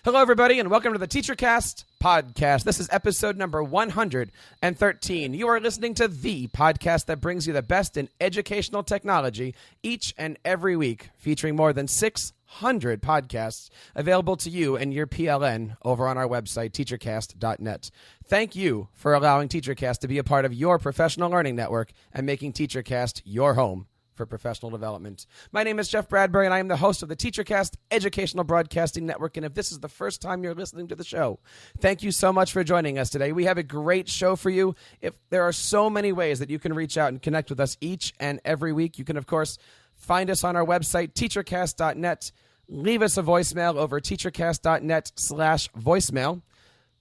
Hello, everybody, and welcome to the TeacherCast podcast. This is episode number 113. You are listening to the podcast that brings you the best in educational technology each and every week, featuring more than 600 podcasts available to you and your PLN over on our website, teachercast.net. Thank you for allowing TeacherCast to be a part of your professional learning network and making TeacherCast your home for professional development. My name is Jeff Bradbury, and I am the host of the TeacherCast Educational Broadcasting Network. And if this is the first time you're listening to the show, thank you so much for joining us today. We have a great show for you. If there are so many ways that you can reach out and connect with us each and every week. You can, of course, find us on our website, teachercast.net. Leave us a voicemail over teachercast.net/voicemail.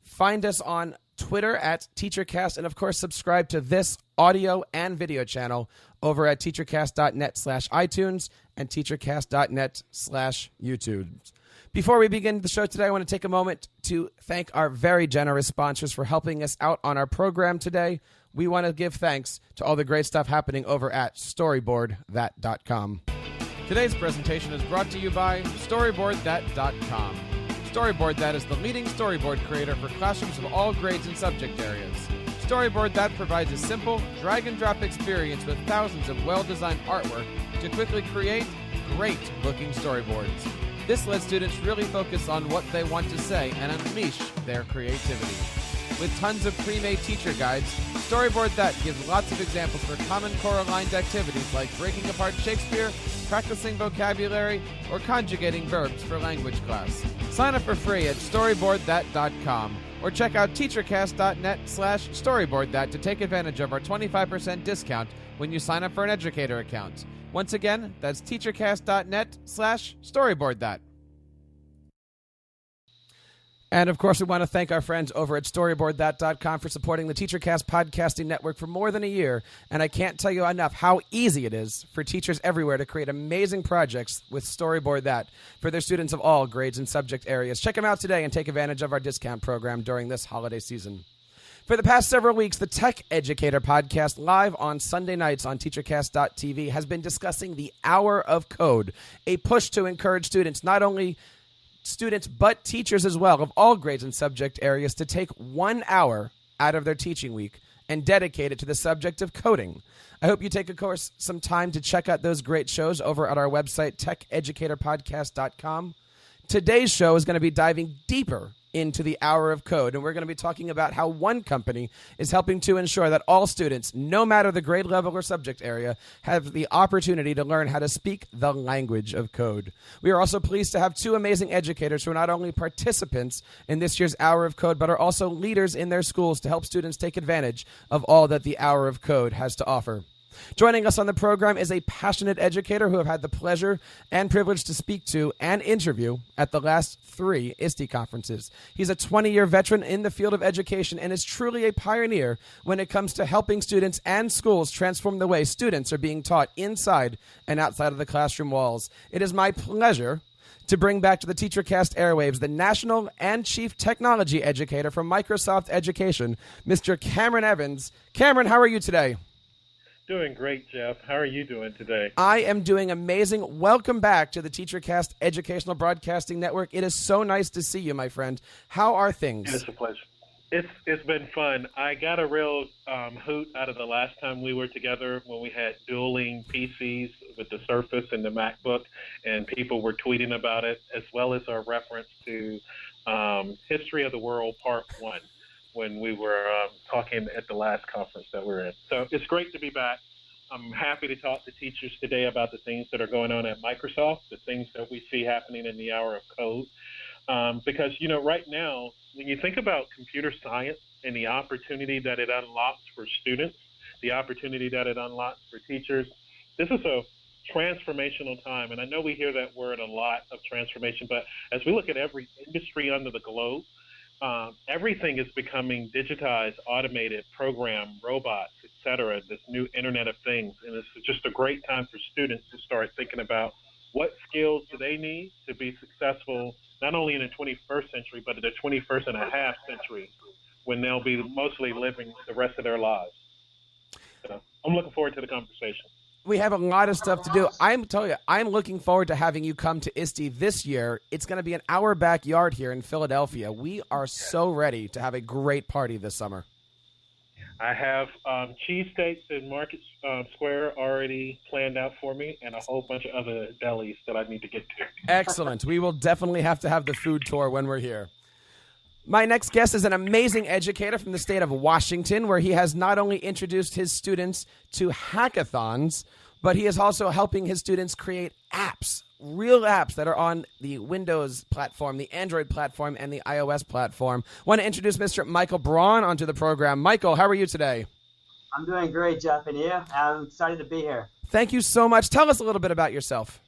Find us on Twitter at TeacherCast, and of course, subscribe to this audio and video channel over at teachercast.net/iTunes and teachercast.net/YouTube. Before we begin the show today, I want to take a moment to thank our very generous sponsors for helping us out on our program today. We want to give thanks to all the great stuff happening over at StoryboardThat.com. Today's presentation is brought to you by StoryboardThat.com. Storyboard That is the leading storyboard creator for classrooms of all grades and subject areas. Storyboard That provides a simple, drag-and-drop experience with thousands of well-designed artwork to quickly create great-looking storyboards. This lets students really focus on what they want to say and unleash their creativity. With tons of pre-made teacher guides, Storyboard That gives lots of examples for common core-aligned activities like breaking apart Shakespeare, practicing vocabulary, or conjugating verbs for language class. Sign up for free at StoryboardThat.com or check out teachercast.net/StoryboardThat to take advantage of our 25% discount when you sign up for an educator account. Once again, that's teachercast.net/StoryboardThat. And, of course, we want to thank our friends over at StoryboardThat.com for supporting the TeacherCast Podcasting Network for more than a year. And I can't tell you enough how easy it is for teachers everywhere to create amazing projects with Storyboard That for their students of all grades and subject areas. Check them out today and take advantage of our discount program during this holiday season. For the past several weeks, the Tech Educator podcast, live on Sunday nights on TeacherCast.tv, has been discussing the Hour of Code, a push to encourage students, not only students, but teachers as well, of all grades and subject areas, to take 1 hour out of their teaching week and dedicate it to the subject of coding. I hope you take, of course, some time to check out those great shows over at our website, techeducatorpodcast.com. Today's show is going to be diving deeper into the Hour of Code, and we're going to be talking about how one company is helping to ensure that all students, no matter the grade level or subject area, have the opportunity to learn how to speak the language of code. We are also pleased to have two amazing educators who are not only participants in this year's Hour of Code, but are also leaders in their schools to help students take advantage of all that the Hour of Code has to offer. Joining us on the program is a passionate educator who I've had the pleasure and privilege to speak to and interview at the last 3 ISTE conferences. He's a 20-year veteran in the field of education and is truly a pioneer when it comes to helping students and schools transform the way students are being taught inside and outside of the classroom walls. It is my pleasure to bring back to the TeacherCast airwaves the National and Chief Technology Educator from Microsoft Education, Mr. Cameron Evans. Cameron, how are you today? Doing great, Jeff. How are you doing today? I am doing amazing. Welcome back to the TeacherCast Educational Broadcasting Network. It is so nice to see you, my friend. How are things? It's a pleasure. It's been fun. I got a real hoot out of the last time we were together when we had dueling PCs with the Surface and the MacBook, and people were tweeting about it, as well as our reference to History of the World Part 1. When we were talking at the last conference that we're in. So it's great to be back. I'm happy to talk to teachers today about the things that are going on at Microsoft, the things that we see happening in the Hour of Code. Because, right now, when you think about computer science and the opportunity that it unlocks for students, the opportunity that it unlocks for teachers, this is a transformational time. And I know we hear that word a lot, of transformation, but as we look at every industry under the globe, everything is becoming digitized, automated, programmed, robots, etc. This new Internet of Things. And it's just a great time for students to start thinking about what skills do they need to be successful, not only in the 21st century, but in the 21st and a half century, when they'll be mostly living the rest of their lives. So I'm looking forward to the conversation. We have a lot of stuff to do. I'm telling you, I'm looking forward to having you come to ISTE this year. It's going to be in our backyard here in Philadelphia. We are so ready to have a great party this summer. I have cheesesteaks in Market Square already planned out for me, and a whole bunch of other delis that I need to get to. Excellent. We will definitely have to have the food tour when we're here. My next guest is an amazing educator from the state of Washington, where he has not only introduced his students to hackathons, but he is also helping his students create apps, real apps that are on the Windows platform, the Android platform, and the iOS platform. I want to introduce Mr. Michael Braun onto the program. Michael, how are you today? I'm doing great, Jeff, and you? I'm excited to be here. Thank you so much. Tell us a little bit about yourself.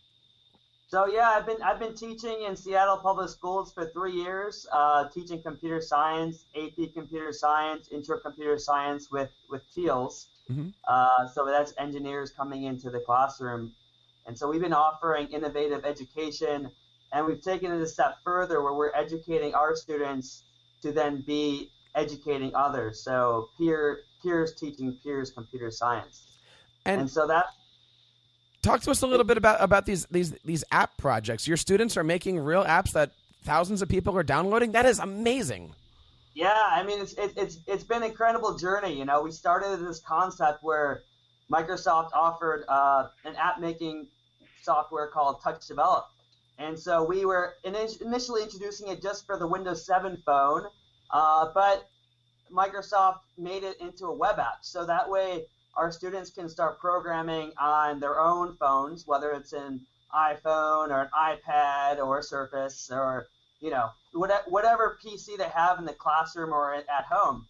So yeah, I've been teaching in Seattle Public Schools for 3 years, teaching computer science, AP computer science, intro computer science with TEALS. Mm-hmm. So that's engineers coming into the classroom. And so we've been offering innovative education, and we've taken it a step further where we're educating our students to then be educating others. So peers teaching peers computer science. And so that. Talk to us a little bit about these app projects. Your students are making real apps that thousands of people are downloading. That is amazing. Yeah, I mean it's been an incredible journey. You know, we started this concept where Microsoft offered an app making software called Touch Develop, and so we were initially introducing it just for the Windows 7 phone, but Microsoft made it into a web app, so that way our students can start programming on their own phones, whether it's an iPhone or an iPad or a Surface or, you know, whatever PC they have in the classroom or at home.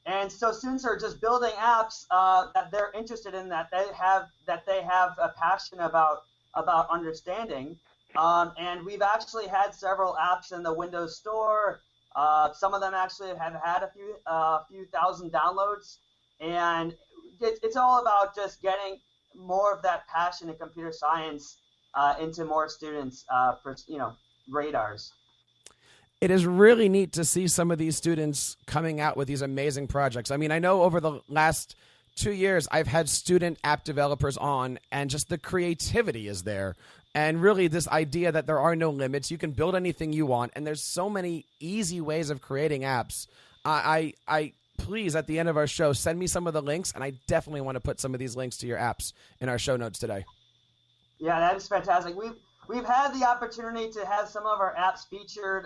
And so students are just building apps that they're interested in, that they have a passion about understanding. And we've actually had several apps in the Windows Store. Some of them actually have had a few thousand downloads, and it's all about just getting more of that passion in computer science into more students' radars. It is really neat to see some of these students coming out with these amazing projects. I mean, I know over the last 2 years, I've had student app developers on, and just the creativity is there. And really this idea that there are no limits, you can build anything you want, and there's so many easy ways of creating apps. I please, at the end of our show, send me some of the links, and I definitely want to put some of these links to your apps in our show notes today. Yeah, that is fantastic. We've had the opportunity to have some of our apps featured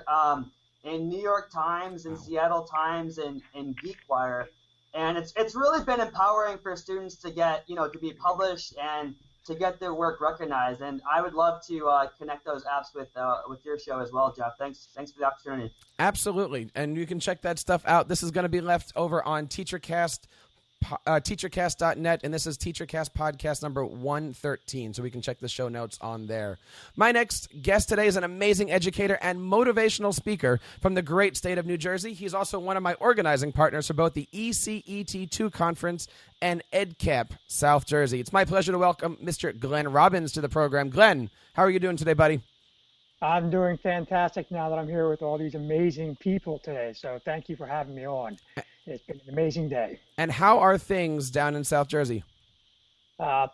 in New York Times and Seattle Times and GeekWire, and it's really been empowering for students to get, to be published and to get their work recognized. And I would love to connect those apps with your show as well, Jeff. Thanks for the opportunity. Absolutely, and you can check that stuff out. This is going to be left over on TeacherCast. teachercast.net, and this is TeacherCast podcast number 113, so we can check the show notes on there. My next guest today is an amazing educator and motivational speaker from the great state of New Jersey. He's also one of my organizing partners for both the ECET2 conference and EdCamp South Jersey. It's my pleasure to welcome Mr. Glenn Robbins to the program. Glenn, how are you doing today, buddy? I'm doing fantastic now that I'm here with all these amazing people today, so thank you for having me on. It's been an amazing day. And how are things down in South Jersey?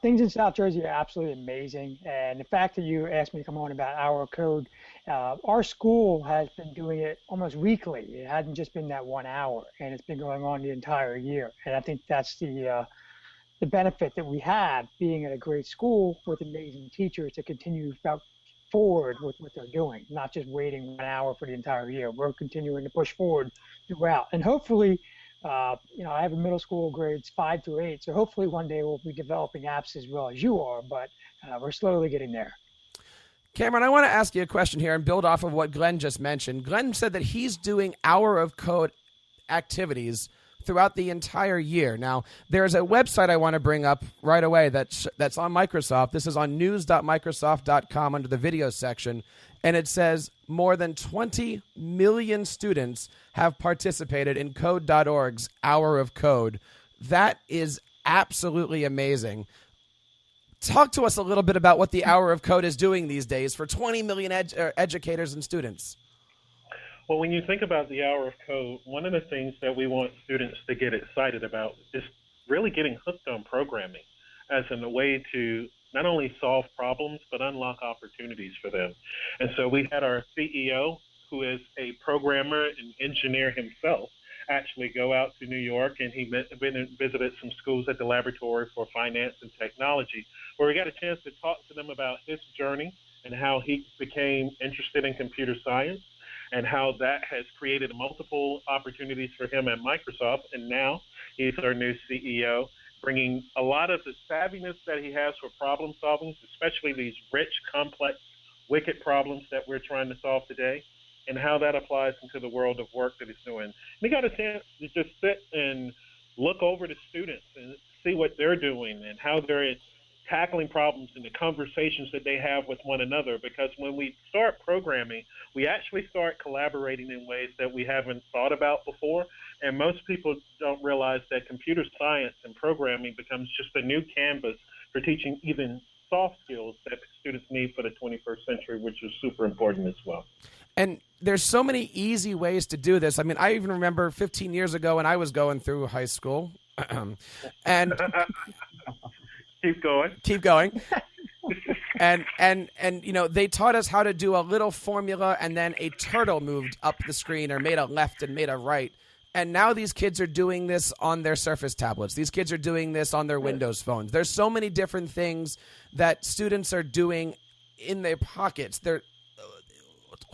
Things in South Jersey are absolutely amazing. And the fact that you asked me to come on about Hour of Code, our school has been doing it almost weekly. It hasn't just been that 1 hour, and it's been going on the entire year. And I think that's the benefit that we have being at a great school with amazing teachers to continue forward with what they're doing, not just waiting 1 hour for the entire year. We're continuing to push forward throughout. And hopefully, I have a middle school grades 5 through 8, so hopefully one day we'll be developing apps as well as you are, but we're slowly getting there. Cameron, I want to ask you a question here and build off of what Glenn just mentioned. Glenn said that he's doing Hour of Code activities throughout the entire year. Now, there's a website I want to bring up right away that's on Microsoft. This is on news.microsoft.com under the video section, and it says more than 20 million students have participated in Code.org's Hour of Code. That is absolutely amazing. Talk to us a little bit about what the Hour of Code is doing these days for 20 million educators and students. Well, when you think about the Hour of Code, one of the things that we want students to get excited about is really getting hooked on programming. as a way to not only solve problems, but unlock opportunities for them. And so we had our CEO, who is a programmer and engineer himself, actually go out to New York, and he visited some schools at the Laboratory for Finance and Technology, where we got a chance to talk to them about his journey and how he became interested in computer science and how that has created multiple opportunities for him at Microsoft. And now he's our new CEO, bringing a lot of the savviness that he has for problem solving, especially these rich, complex, wicked problems that we're trying to solve today, and how that applies into the world of work that he's doing. And he got a chance to just sit and look over the students and see what they're doing and how they're tackling problems and the conversations that they have with one another. Because when we start programming, we actually start collaborating in ways that we haven't thought about before. And most people don't realize that computer science and programming becomes just a new canvas for teaching even soft skills that students need for the 21st century, which is super important as well. And there's so many easy ways to do this. I mean, I even remember 15 years ago when I was going through high school, and keep going. And you know, they taught us how to do a little formula, and then a turtle moved up the screen or made a left and made a right. And now these kids are doing this on their Surface tablets. These kids are doing this on their Windows phones. There's so many different things that students are doing in their pockets.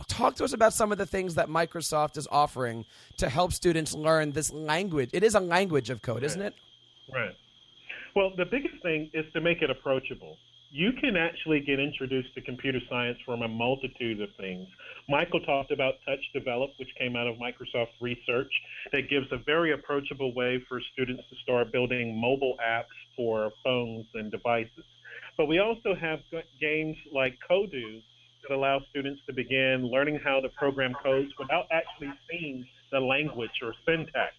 Talk to us about some of the things that Microsoft is offering to help students learn this language. It is a language of code, isn't it? Right. Well, the biggest thing is to make it approachable. You can actually get introduced to computer science from a multitude of things. Michael talked about Touch Develop, which came out of Microsoft research, that gives a very approachable way for students to start building mobile apps for phones and devices. But we also have games like CodeThere that allow students to begin learning how to program codes without actually seeing the language or syntax.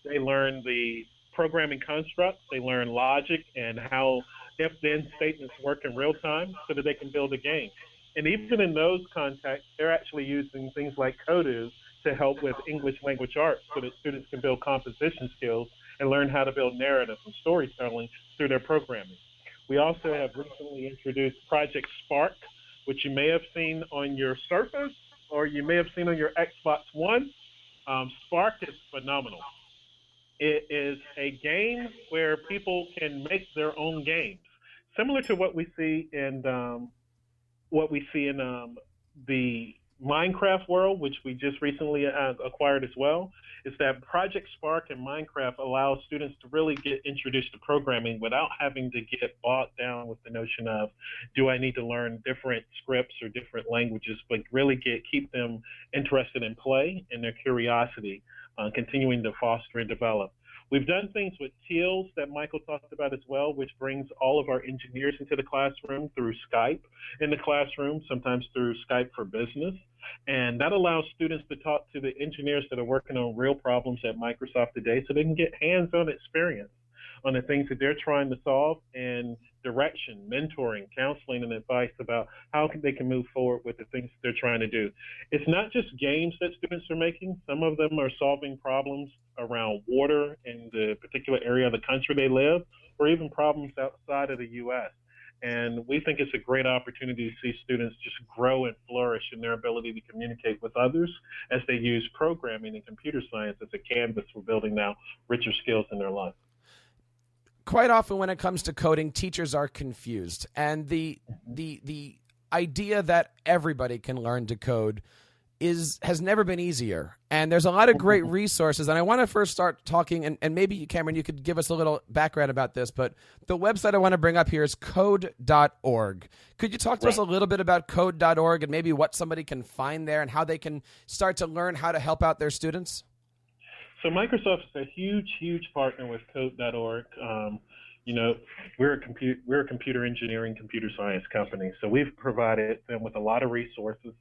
They learn the programming constructs, they learn logic and how if-then statements work in real time so that they can build a game. And even in those contexts, they're actually using things like CodeThere to help with English language arts so that students can build composition skills and learn how to build narrative and storytelling through their programming. We also have recently introduced Project Spark, which you may have seen on your Surface or you may have seen on your Xbox One. Spark is phenomenal. It is a game where people can make their own games, similar to what we see in the Minecraft world, which we just recently acquired as well. Is that Project Spark and Minecraft allows students to really get introduced to programming without having to get bogged down with the notion of, do I need to learn different scripts or different languages, but really keep them interested in play and their curiosity, continuing to foster and develop. We've done things with Teals that Michael talked about as well, which brings all of our engineers into the classroom through Skype in the classroom, sometimes through Skype for Business. And that allows students to talk to the engineers that are working on real problems at Microsoft today so they can get hands-on experience on the things that they're trying to solve and direction, mentoring, counseling, and advice about how they can move forward with the things that they're trying to do. It's not just games that students are making. Some of them are solving problems around water in the particular area of the country they live, or even problems outside of the U.S. And we think it's a great opportunity to see students just grow and flourish in their ability to communicate with others as they use programming and computer science as a canvas for building now richer skills in their life. Quite often when it comes to coding, teachers are confused. And the idea that everybody can learn to code has never been easier. And there's a lot of great resources. And I want to first start talking, and maybe, Cameron, you could give us a little background about this, but the website I want to bring up here is code.org. Could you talk to us a little bit about code.org and maybe what somebody can find there and how they can start to learn how to help out their students? So Microsoft is a huge, huge partner with Code.org. We're a computer engineering, computer science company. So we've provided them with a lot of resources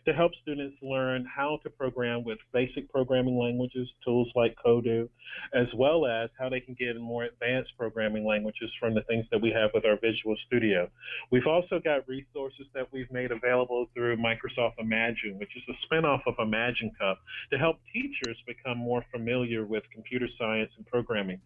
to help students learn how to program with basic programming languages, tools like CodeThere, as well as how they can get more advanced programming languages from the things that we have with our Visual Studio. We've also got resources that we've made available through Microsoft Imagine, which is a spinoff of Imagine Cup, to help teachers become more familiar with computer science and programming.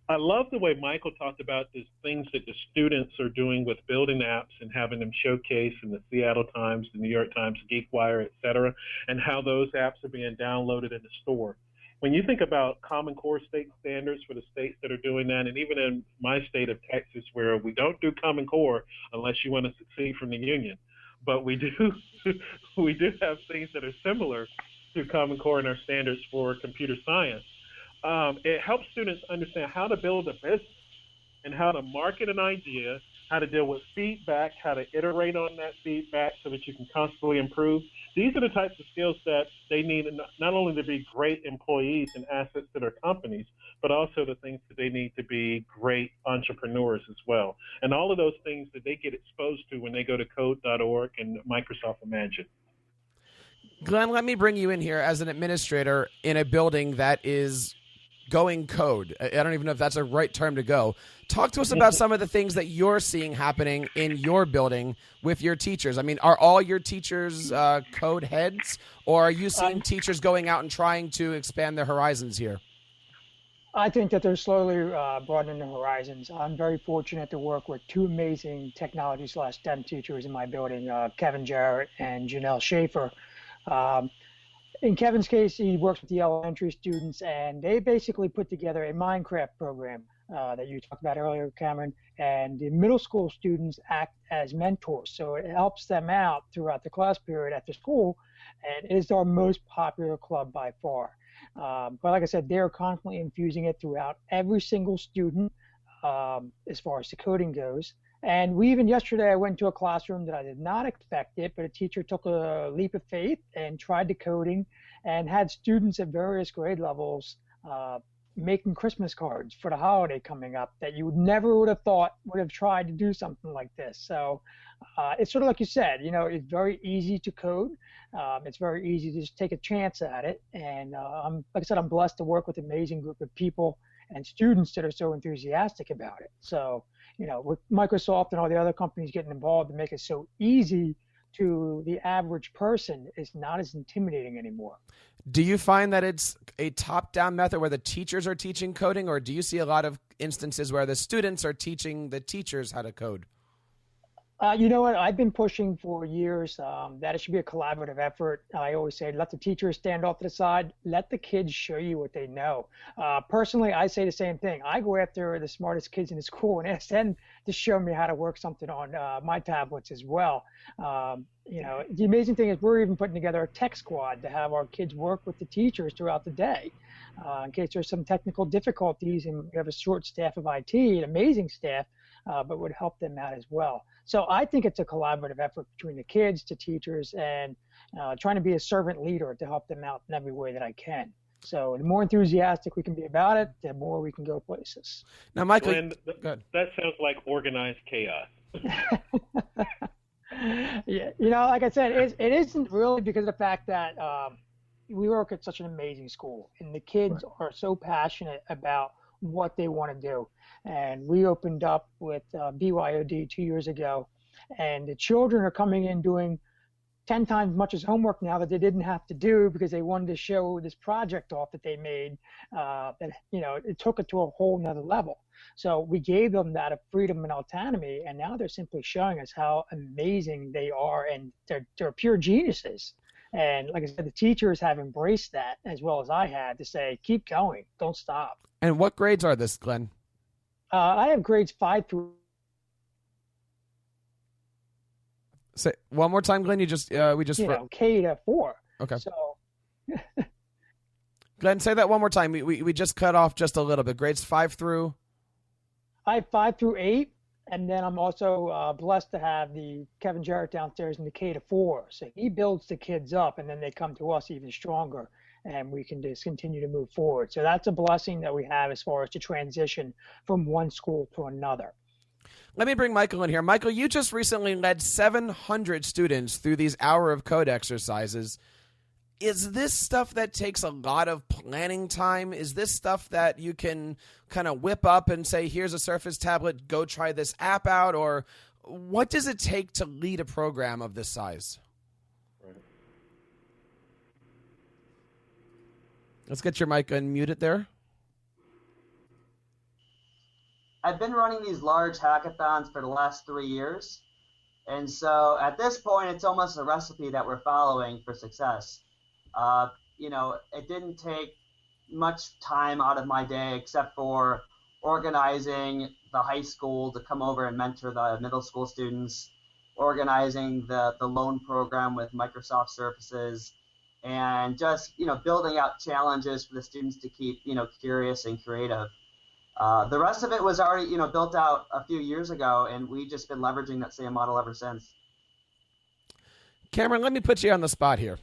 I love the way Michael talked about the things that the students are doing with building apps and having them showcase in the Seattle Times, the New York Times, GeekWire, et cetera, and how those apps are being downloaded in the store. When you think about Common Core state standards for the states that are doing that, and even in my state of Texas, where we don't do Common Core unless you want to succeed from the union, but we do we do have things that are similar to Common Core in our standards for computer science. It helps students understand how to build a business and how to market an idea, how to deal with feedback, how to iterate on that feedback so that you can constantly improve. These are the types of skills that they need not only to be great employees and assets to their companies, but also the things that they need to be great entrepreneurs as well. And all of those things that they get exposed to when they go to code.org and Microsoft Imagine. Glenn, let me bring you in here as an administrator in a building that is going code. I don't even know if that's a right term to go. Talk to us about some of the things that you're seeing happening in your building with your teachers. I mean, are all your teachers code heads, or are you seeing teachers going out and trying to expand their horizons here? I think that they're slowly broadening their horizons. I'm very fortunate to work with two amazing technology/STEM teachers in my building, Kevin Jarrett and Janelle Schaefer. In Kevin's case, he works with the elementary students, and they basically put together a Minecraft program that you talked about earlier, Cameron, and the middle school students act as mentors. So it helps them out throughout the class period after school, and it is our most popular club by far. But like I said, they're constantly infusing it throughout every single student as far as the coding goes. And we even yesterday, I went to a classroom that I did not expect it, but a teacher took a leap of faith and tried the coding and had students at various grade levels making Christmas cards for the holiday coming up that you never would have thought would have tried to do something like this. So it's sort of like you said, you know, it's very easy to code. It's very easy to just take a chance at it. And like I said, I'm blessed to work with an amazing group of people and students that are so enthusiastic about it. So, you know, with Microsoft and all the other companies getting involved to make it so easy to the average person, it's not as intimidating anymore. Do you find that it's a top-down method where the teachers are teaching coding, or do you see a lot of instances where the students are teaching the teachers how to code? You know what? I've been pushing for years that it should be a collaborative effort. I always say, let the teachers stand off to the side. Let the kids show you what they know. Personally, I say the same thing. I go after the smartest kids in the school and ask them to show me how to work something on my tablets as well. You know, the amazing thing is we're even putting together a tech squad to have our kids work with the teachers throughout the day. In case there's some technical difficulties and we have a short staff of IT, an amazing staff, but would help them out as well. So I think it's a collaborative effort between the kids, the teachers, and trying to be a servant leader to help them out in every way that I can. So the more enthusiastic we can be about it, the more we can go places. Now, Michael, Glenn, that sounds like organized chaos. Yeah, you know, like I said, it isn't really because of the fact that we work at such an amazing school, and the kids are so passionate about what they want to do. And we opened up with BYOD 2 years ago, and the children are coming in doing 10 times much as homework now that they didn't have to do because they wanted to show this project off that they made. That, you know, it took it to a whole nother level. So we gave them that freedom and autonomy, and now they're simply showing us how amazing they are, and they're pure geniuses. And like I said, the teachers have embraced that as well as I had to say, keep going, don't stop. And what grades are this, Glenn? I have grades 5 through. Say one more time, Glenn. You just K to 4. Okay. So, Glenn, say that one more time. We just cut off just a little bit. Grades 5 through. I have 5 through 8, and then I'm also blessed to have the Kevin Jarrett downstairs in the K to 4. So he builds the kids up, and then they come to us even stronger, and we can just continue to move forward. So that's a blessing that we have as far as to transition from one school to another. Let me bring Michael in here. Michael, you just recently led 700 students through these hour of code exercises. Is this stuff that takes a lot of planning time? Is this stuff that you can kind of whip up and say, here's a Surface tablet, go try this app out? Or what does it take to lead a program of this size? Let's get your mic unmuted there. I've been running these large hackathons for the last 3 years. And so at this point, it's almost a recipe that we're following for success. It didn't take much time out of my day except for organizing the high school to come over and mentor the middle school students, organizing the loan program with Microsoft Surfaces, and just, building out challenges for the students to keep, curious and creative. The rest of it was already, built out a few years ago, and we've just been leveraging that same model ever since. Cameron, let me put you on the spot here,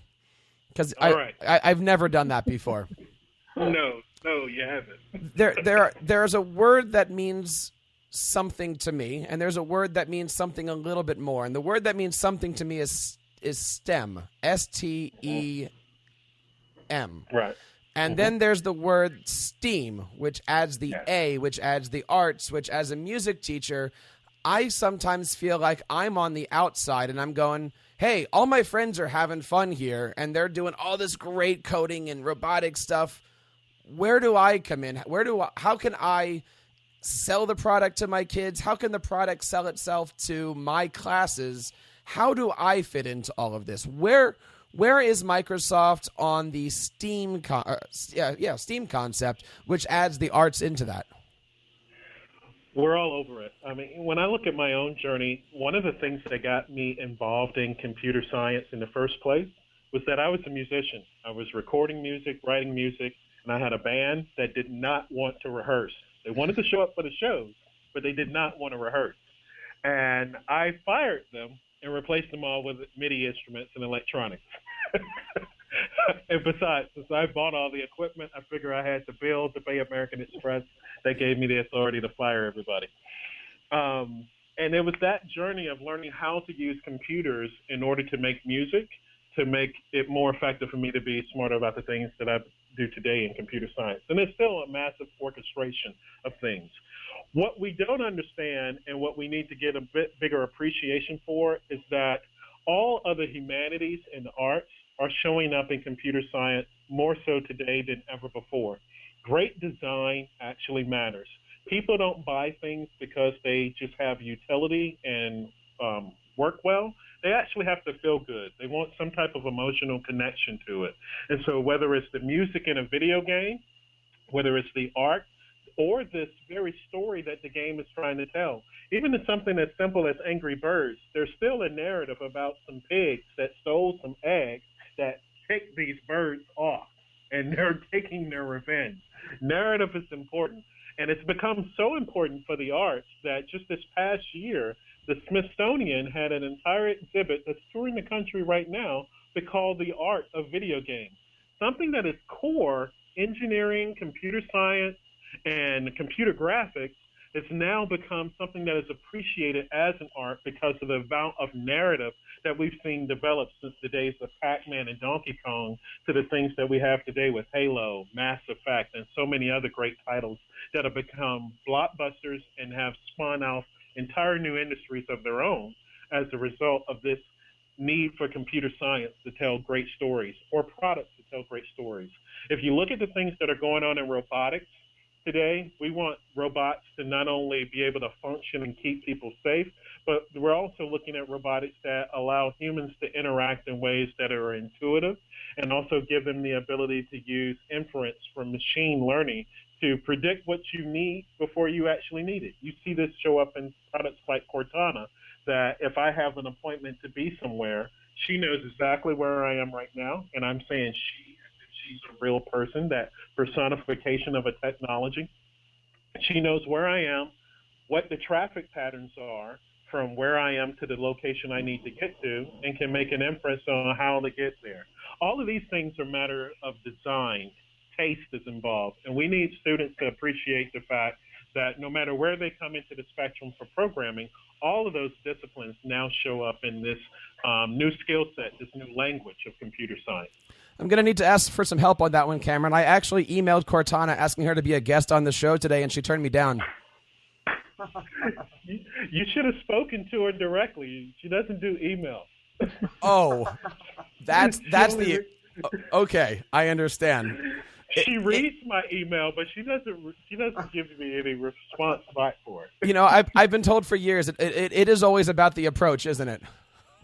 because I've never done that before. No, you haven't. There's a word that means something to me, and there's a word that means something a little bit more. And the word that means something to me is STEM, STEM. Right. And then there's the word STEAM, which adds the A, which adds the arts, which as a music teacher, I sometimes feel like I'm on the outside and I'm going, hey, all my friends are having fun here and they're doing all this great coding and robotic stuff. Where do I come in? How can I sell the product to my kids? How can the product sell itself to my classes? How do I fit into all of this? Where is Microsoft on the STEAM STEAM concept, which adds the arts into that? We're all over it. I mean, when I look at my own journey, one of the things that got me involved in computer science in the first place was that I was a musician. I was recording music, writing music, and I had a band that did not want to rehearse. They wanted to show up for the shows, but they did not want to rehearse. And I fired them and replaced them all with MIDI instruments and electronics. And besides, since I bought all the equipment, I figured I had the bill to pay American Express. They gave me the authority to fire everybody. And it was that journey of learning how to use computers in order to make music, to make it more effective for me to be smarter about the things that I do today in computer science. And it's still a massive orchestration of things. What we don't understand and what we need to get a bit bigger appreciation for is that all other humanities and arts are showing up in computer science more so today than ever before. Great design actually matters. People don't buy things because they just have utility and work well. They actually have to feel good. They want some type of emotional connection to it. And so whether it's the music in a video game, whether it's the art, or this very story that the game is trying to tell. Even in something as simple as Angry Birds, there's still a narrative about some pigs that stole some eggs that picked these birds off, and they're taking their revenge. Narrative is important, and it's become so important for the arts that just this past year, the Smithsonian had an entire exhibit that's touring the country right now called The Art of Video Games. Something that is core engineering, computer science, and computer graphics has now become something that is appreciated as an art because of the amount of narrative that we've seen develop since the days of Pac-Man and Donkey Kong to the things that we have today with Halo, Mass Effect, and so many other great titles that have become blockbusters and have spawned out entire new industries of their own as a result of this need for computer science to tell great stories or products to tell great stories. If you look at the things that are going on in robotics, today, we want robots to not only be able to function and keep people safe, but we're also looking at robotics that allow humans to interact in ways that are intuitive and also give them the ability to use inference from machine learning to predict what you need before you actually need it. You see this show up in products like Cortana, that if I have an appointment to be somewhere, she knows exactly where I am right now, and I'm saying she's a real person, that personification of a technology. She knows where I am, what the traffic patterns are from where I am to the location I need to get to, and can make an inference on how to get there. All of these things are a matter of design. Taste is involved, and we need students to appreciate the fact that no matter where they come into the spectrum for programming, all of those disciplines now show up in this new skill set, this new language of computer science. I'm going to need to ask for some help on that one, Cameron. I actually emailed Cortana asking her to be a guest on the show today, and she turned me down. You should have spoken to her directly. She doesn't do email. Oh, that's the... Okay, I understand. She reads my email, but she doesn't give me any response back for it. You know, I've been told for years it is always about the approach, isn't it?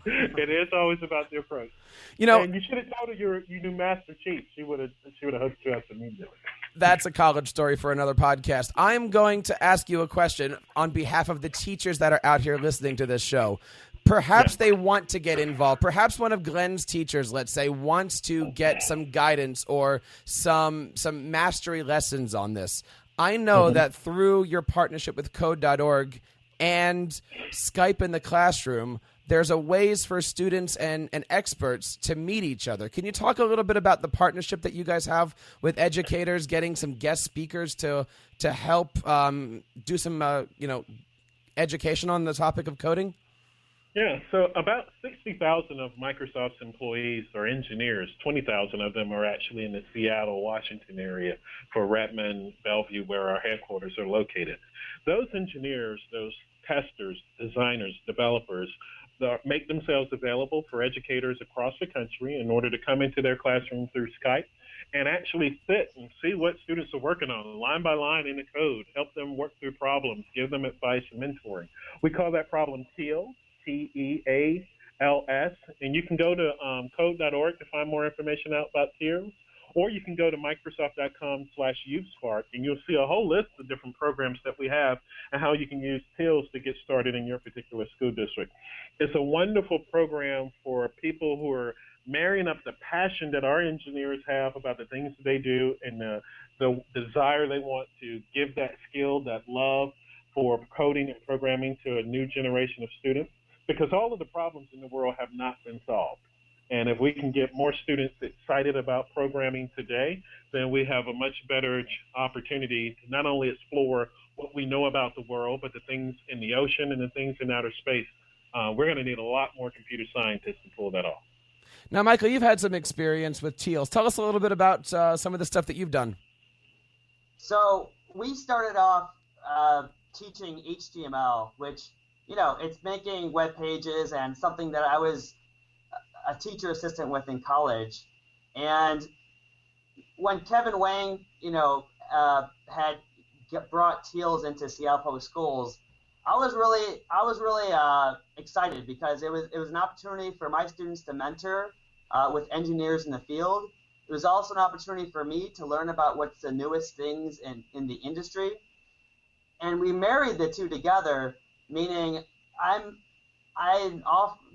It is always about the approach. You know, and you should have told her you knew Master Chief. She would have hooked you up immediately. That's a college story for another podcast. I'm going to ask you a question on behalf of the teachers that are out here listening to this show. Perhaps they want to get involved. Perhaps one of Glenn's teachers, let's say, wants to get some guidance or some mastery lessons on this. I know that through your partnership with Code.org and Skype in the classroom, there's a ways for students and experts to meet each other. Can you talk a little bit about the partnership that you guys have with educators, getting some guest speakers to help do some education on the topic of coding? Yeah, so about 60,000 of Microsoft's employees are engineers. 20,000 of them are actually in the Seattle, Washington area for Redmond, Bellevue, where our headquarters are located. Those engineers, those testers, designers, developers, make themselves available for educators across the country in order to come into their classroom through Skype and actually sit and see what students are working on, line by line in the code, help them work through problems, give them advice and mentoring. We call that problem TEALS, TEALS, and you can go to code.org to find more information out about TEALS, or you can go to Microsoft.com/YouthSpark, and you'll see a whole list of different programs that we have and how you can use TEALS to get started in your particular school district. It's a wonderful program for people who are marrying up the passion that our engineers have about the things that they do and the desire they want to give that skill, that love for coding and programming to a new generation of students, because all of the problems in the world have not been solved. And if we can get more students excited about programming today, then we have a much better opportunity to not only explore what we know about the world, but the things in the ocean and the things in outer space. We're going to need a lot more computer scientists to pull that off. Now, Michael, you've had some experience with TEALS. Tell us a little bit about some of the stuff that you've done. So we started off teaching HTML, which, it's making web pages and something that I was a teacher assistant with in college. And when Kevin Wang, had brought TEALS into Seattle Public Schools, I was really excited because it was an opportunity for my students to mentor with engineers in the field. It was also an opportunity for me to learn about what's the newest things in the industry. And we married the two together, meaning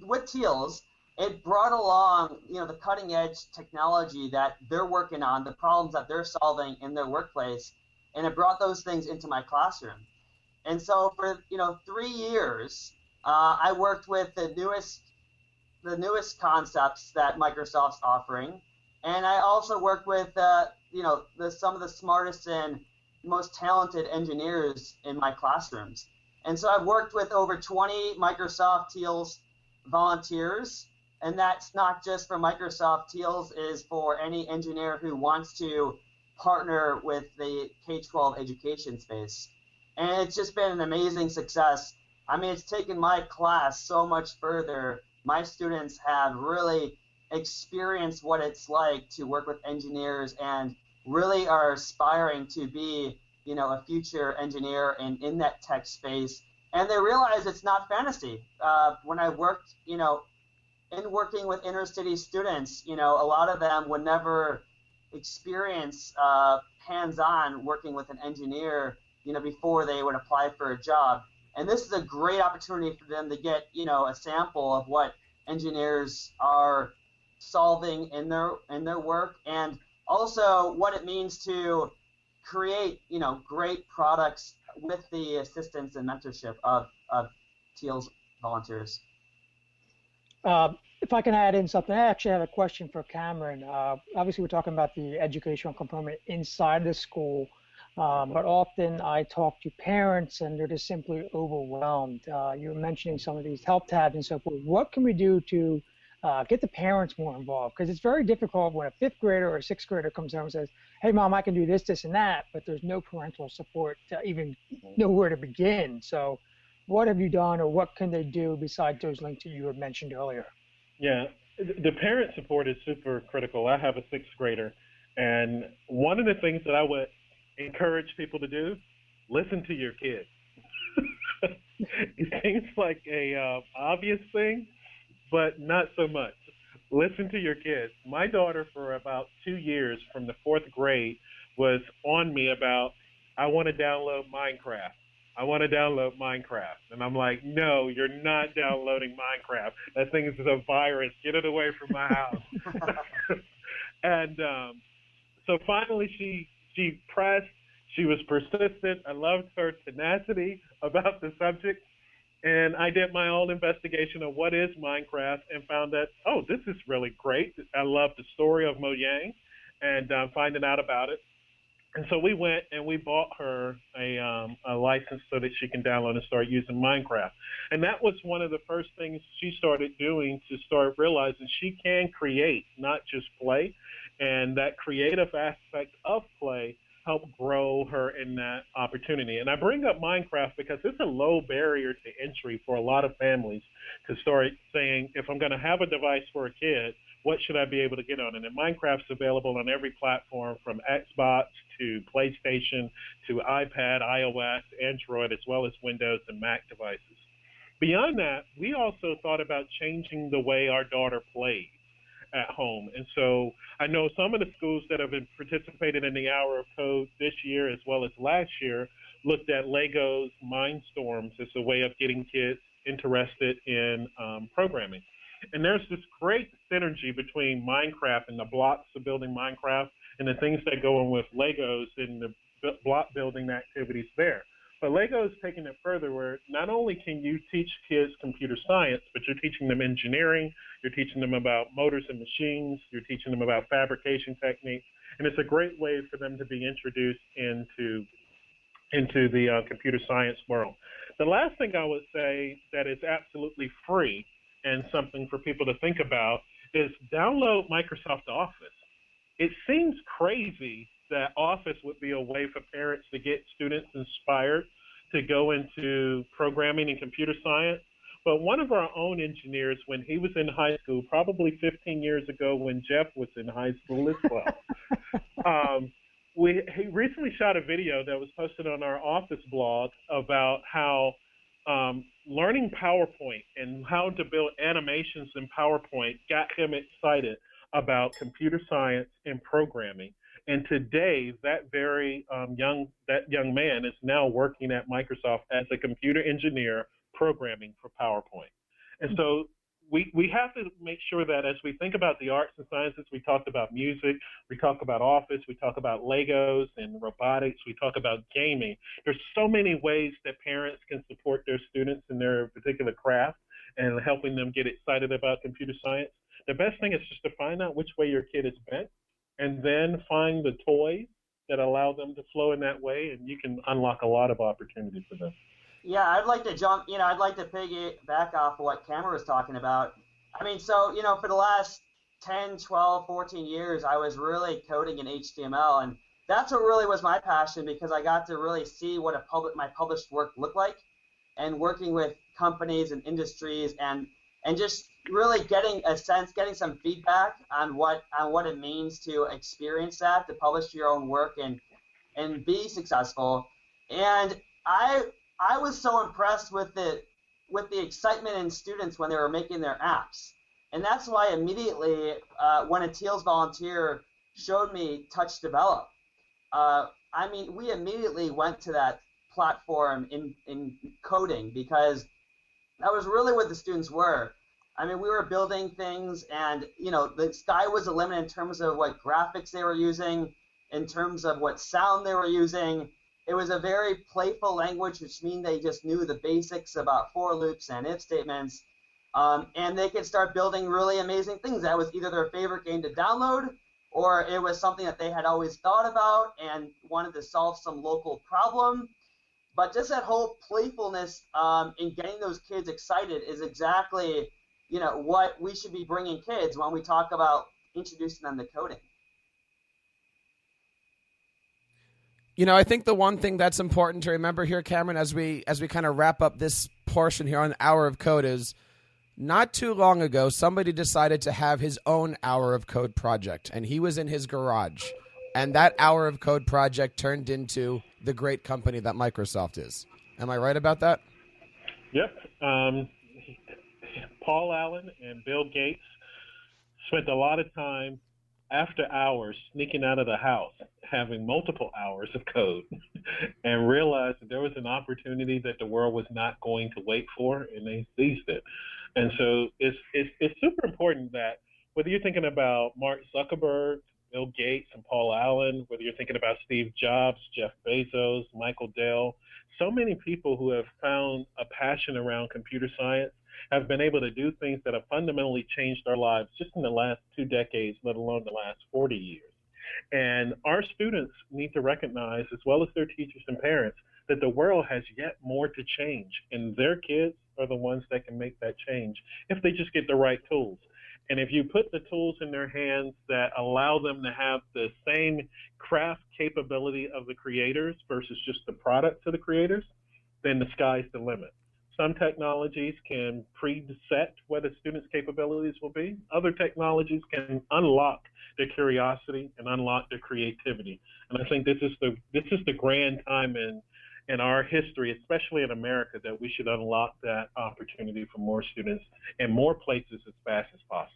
with TEALS, it brought along, the cutting edge technology that they're working on, the problems that they're solving in their workplace, and it brought those things into my classroom. And so for 3 years, I worked with the newest concepts that Microsoft's offering, and I also worked with some of the smartest and most talented engineers in my classrooms. And so I've worked with over 20 Microsoft TEALS volunteers, and that's not just for Microsoft. TEALS is for any engineer who wants to partner with the K-12 education space. And it's just been an amazing success. I mean, it's taken my class so much further. My students have really experienced what it's like to work with engineers and really are aspiring to be, a future engineer and in that tech space. And they realize it's not fantasy. When I worked, in working with inner city students, a lot of them would never experience hands-on working with an engineer, before they would apply for a job. And this is a great opportunity for them to get, a sample of what engineers are solving in their work, and also what it means to create, great products with the assistance and mentorship of TEALS volunteers. If I can add in something, I actually have a question for Cameron. Obviously, we're talking about the educational component inside the school. But often I talk to parents and they're just simply overwhelmed. You were mentioning some of these help tabs and so forth. What can we do to get the parents more involved? Because it's very difficult when a fifth grader or a sixth grader comes home and says, hey, Mom, I can do this, this, and that, but there's no parental support to even know where to begin. So what have you done, or what can they do besides those links that you had mentioned earlier? Yeah, the parent support is super critical. I have a sixth grader, and one of the things that I would encourage people to do, listen to your kids. It seems like a obvious thing, but not so much. Listen to your kids. My daughter, for about 2 years, from the fourth grade, was on me about, I want to download Minecraft. I want to download Minecraft. And I'm like, no, you're not downloading Minecraft. That thing is a virus. Get it away from my house. And so finally she pressed. She was persistent. I loved her tenacity about the subject. And I did my own investigation of what is Minecraft and found that, oh, this is really great. I love the story of Mojang and finding out about it. And so we went and we bought her a license so that she can download and start using Minecraft. And that was one of the first things she started doing, to start realizing she can create, not just play. And that creative aspect of play helped grow her in that opportunity. And I bring up Minecraft because it's a low barrier to entry for a lot of families to start saying, if I'm going to have a device for a kid, what should I be able to get on it? And Minecraft's available on every platform, from Xbox to PlayStation to iPad, iOS, Android, as well as Windows and Mac devices. Beyond that, we also thought about changing the way our daughter plays at home. And so I know some of the schools that have been participated in the Hour of Code this year as well as last year looked at Lego's Mindstorms as a way of getting kids interested in programming. And there's this great synergy between Minecraft and the blocks of building Minecraft and the things that go on with Legos and the block building activities there. But Lego is taking it further, where not only can you teach kids computer science, but you're teaching them engineering, you're teaching them about motors and machines, you're teaching them about fabrication techniques, and it's a great way for them to be introduced into the computer science world. The last thing I would say that is absolutely free and something for people to think about is download Microsoft Office. It seems crazy that Office would be a way for parents to get students inspired to go into programming and computer science. But one of our own engineers, when he was in high school, probably 15 years ago when Jeff was in high school as well, he recently shot a video that was posted on our Office blog about how learning PowerPoint and how to build animations in PowerPoint got him excited about computer science and programming. And today, that very young man is now working at Microsoft as a computer engineer programming for PowerPoint. And so we have to make sure that as we think about the arts and sciences, we talked about music, we talk about Office, we talk about Legos and robotics, we talk about gaming. There's so many ways that parents can support their students in their particular craft and helping them get excited about computer science. The best thing is just to find out which way your kid is bent, and then find the toys that allow them to flow in that way, and you can unlock a lot of opportunity for them. Yeah, I'd like to I'd like to piggyback off of what Cameron was talking about. I mean, so, for the last 10, 12, 14 years, I was really coding in HTML, and that's what really was my passion, because I got to really see what my published work looked like, and working with companies and industries, and just really getting some feedback on what it means to experience that, to publish your own work and be successful. And I was so impressed with the excitement in students when they were making their apps. And that's why immediately when a Teals volunteer showed me Touch Develop, we immediately went to that platform in coding, because that was really what the students were. I mean, we were building things, and the sky was the limit in terms of what graphics they were using, in terms of what sound they were using. It was a very playful language, which means they just knew the basics about for loops and if statements, and they could start building really amazing things. That was either their favorite game to download, or it was something that they had always thought about and wanted to solve some local problem. But just that whole playfulness in getting those kids excited is exactly, what we should be bringing kids when we talk about introducing them to coding. I think the one thing that's important to remember here, Cameron, as we kind of wrap up this portion here on Hour of Code is not too long ago, somebody decided to have his own Hour of Code project, and he was in his garage. And that Hour of Code project turned into the great company that Microsoft is. Am I right about that? Yep. Paul Allen and Bill Gates spent a lot of time after hours sneaking out of the house, having multiple hours of code, and realized that there was an opportunity that the world was not going to wait for, and they seized it. And so it's super important that whether you're thinking about Mark Zuckerberg, Bill Gates, and Paul Allen, whether you're thinking about Steve Jobs, Jeff Bezos, Michael Dell, so many people who have found a passion around computer science have been able to do things that have fundamentally changed our lives just in the last 2 decades, let alone the last 40 years. And our students need to recognize, as well as their teachers and parents, that the world has yet more to change, and their kids are the ones that can make that change if they just get the right tools. And if you put the tools in their hands that allow them to have the same craft capability of the creators versus just the product to the creators, then the sky's the limit. Some technologies can preset what a student's capabilities will be. Other technologies can unlock their curiosity and unlock their creativity. And I think this is the grand time in our history, especially in America, that we should unlock that opportunity for more students and more places as fast as possible.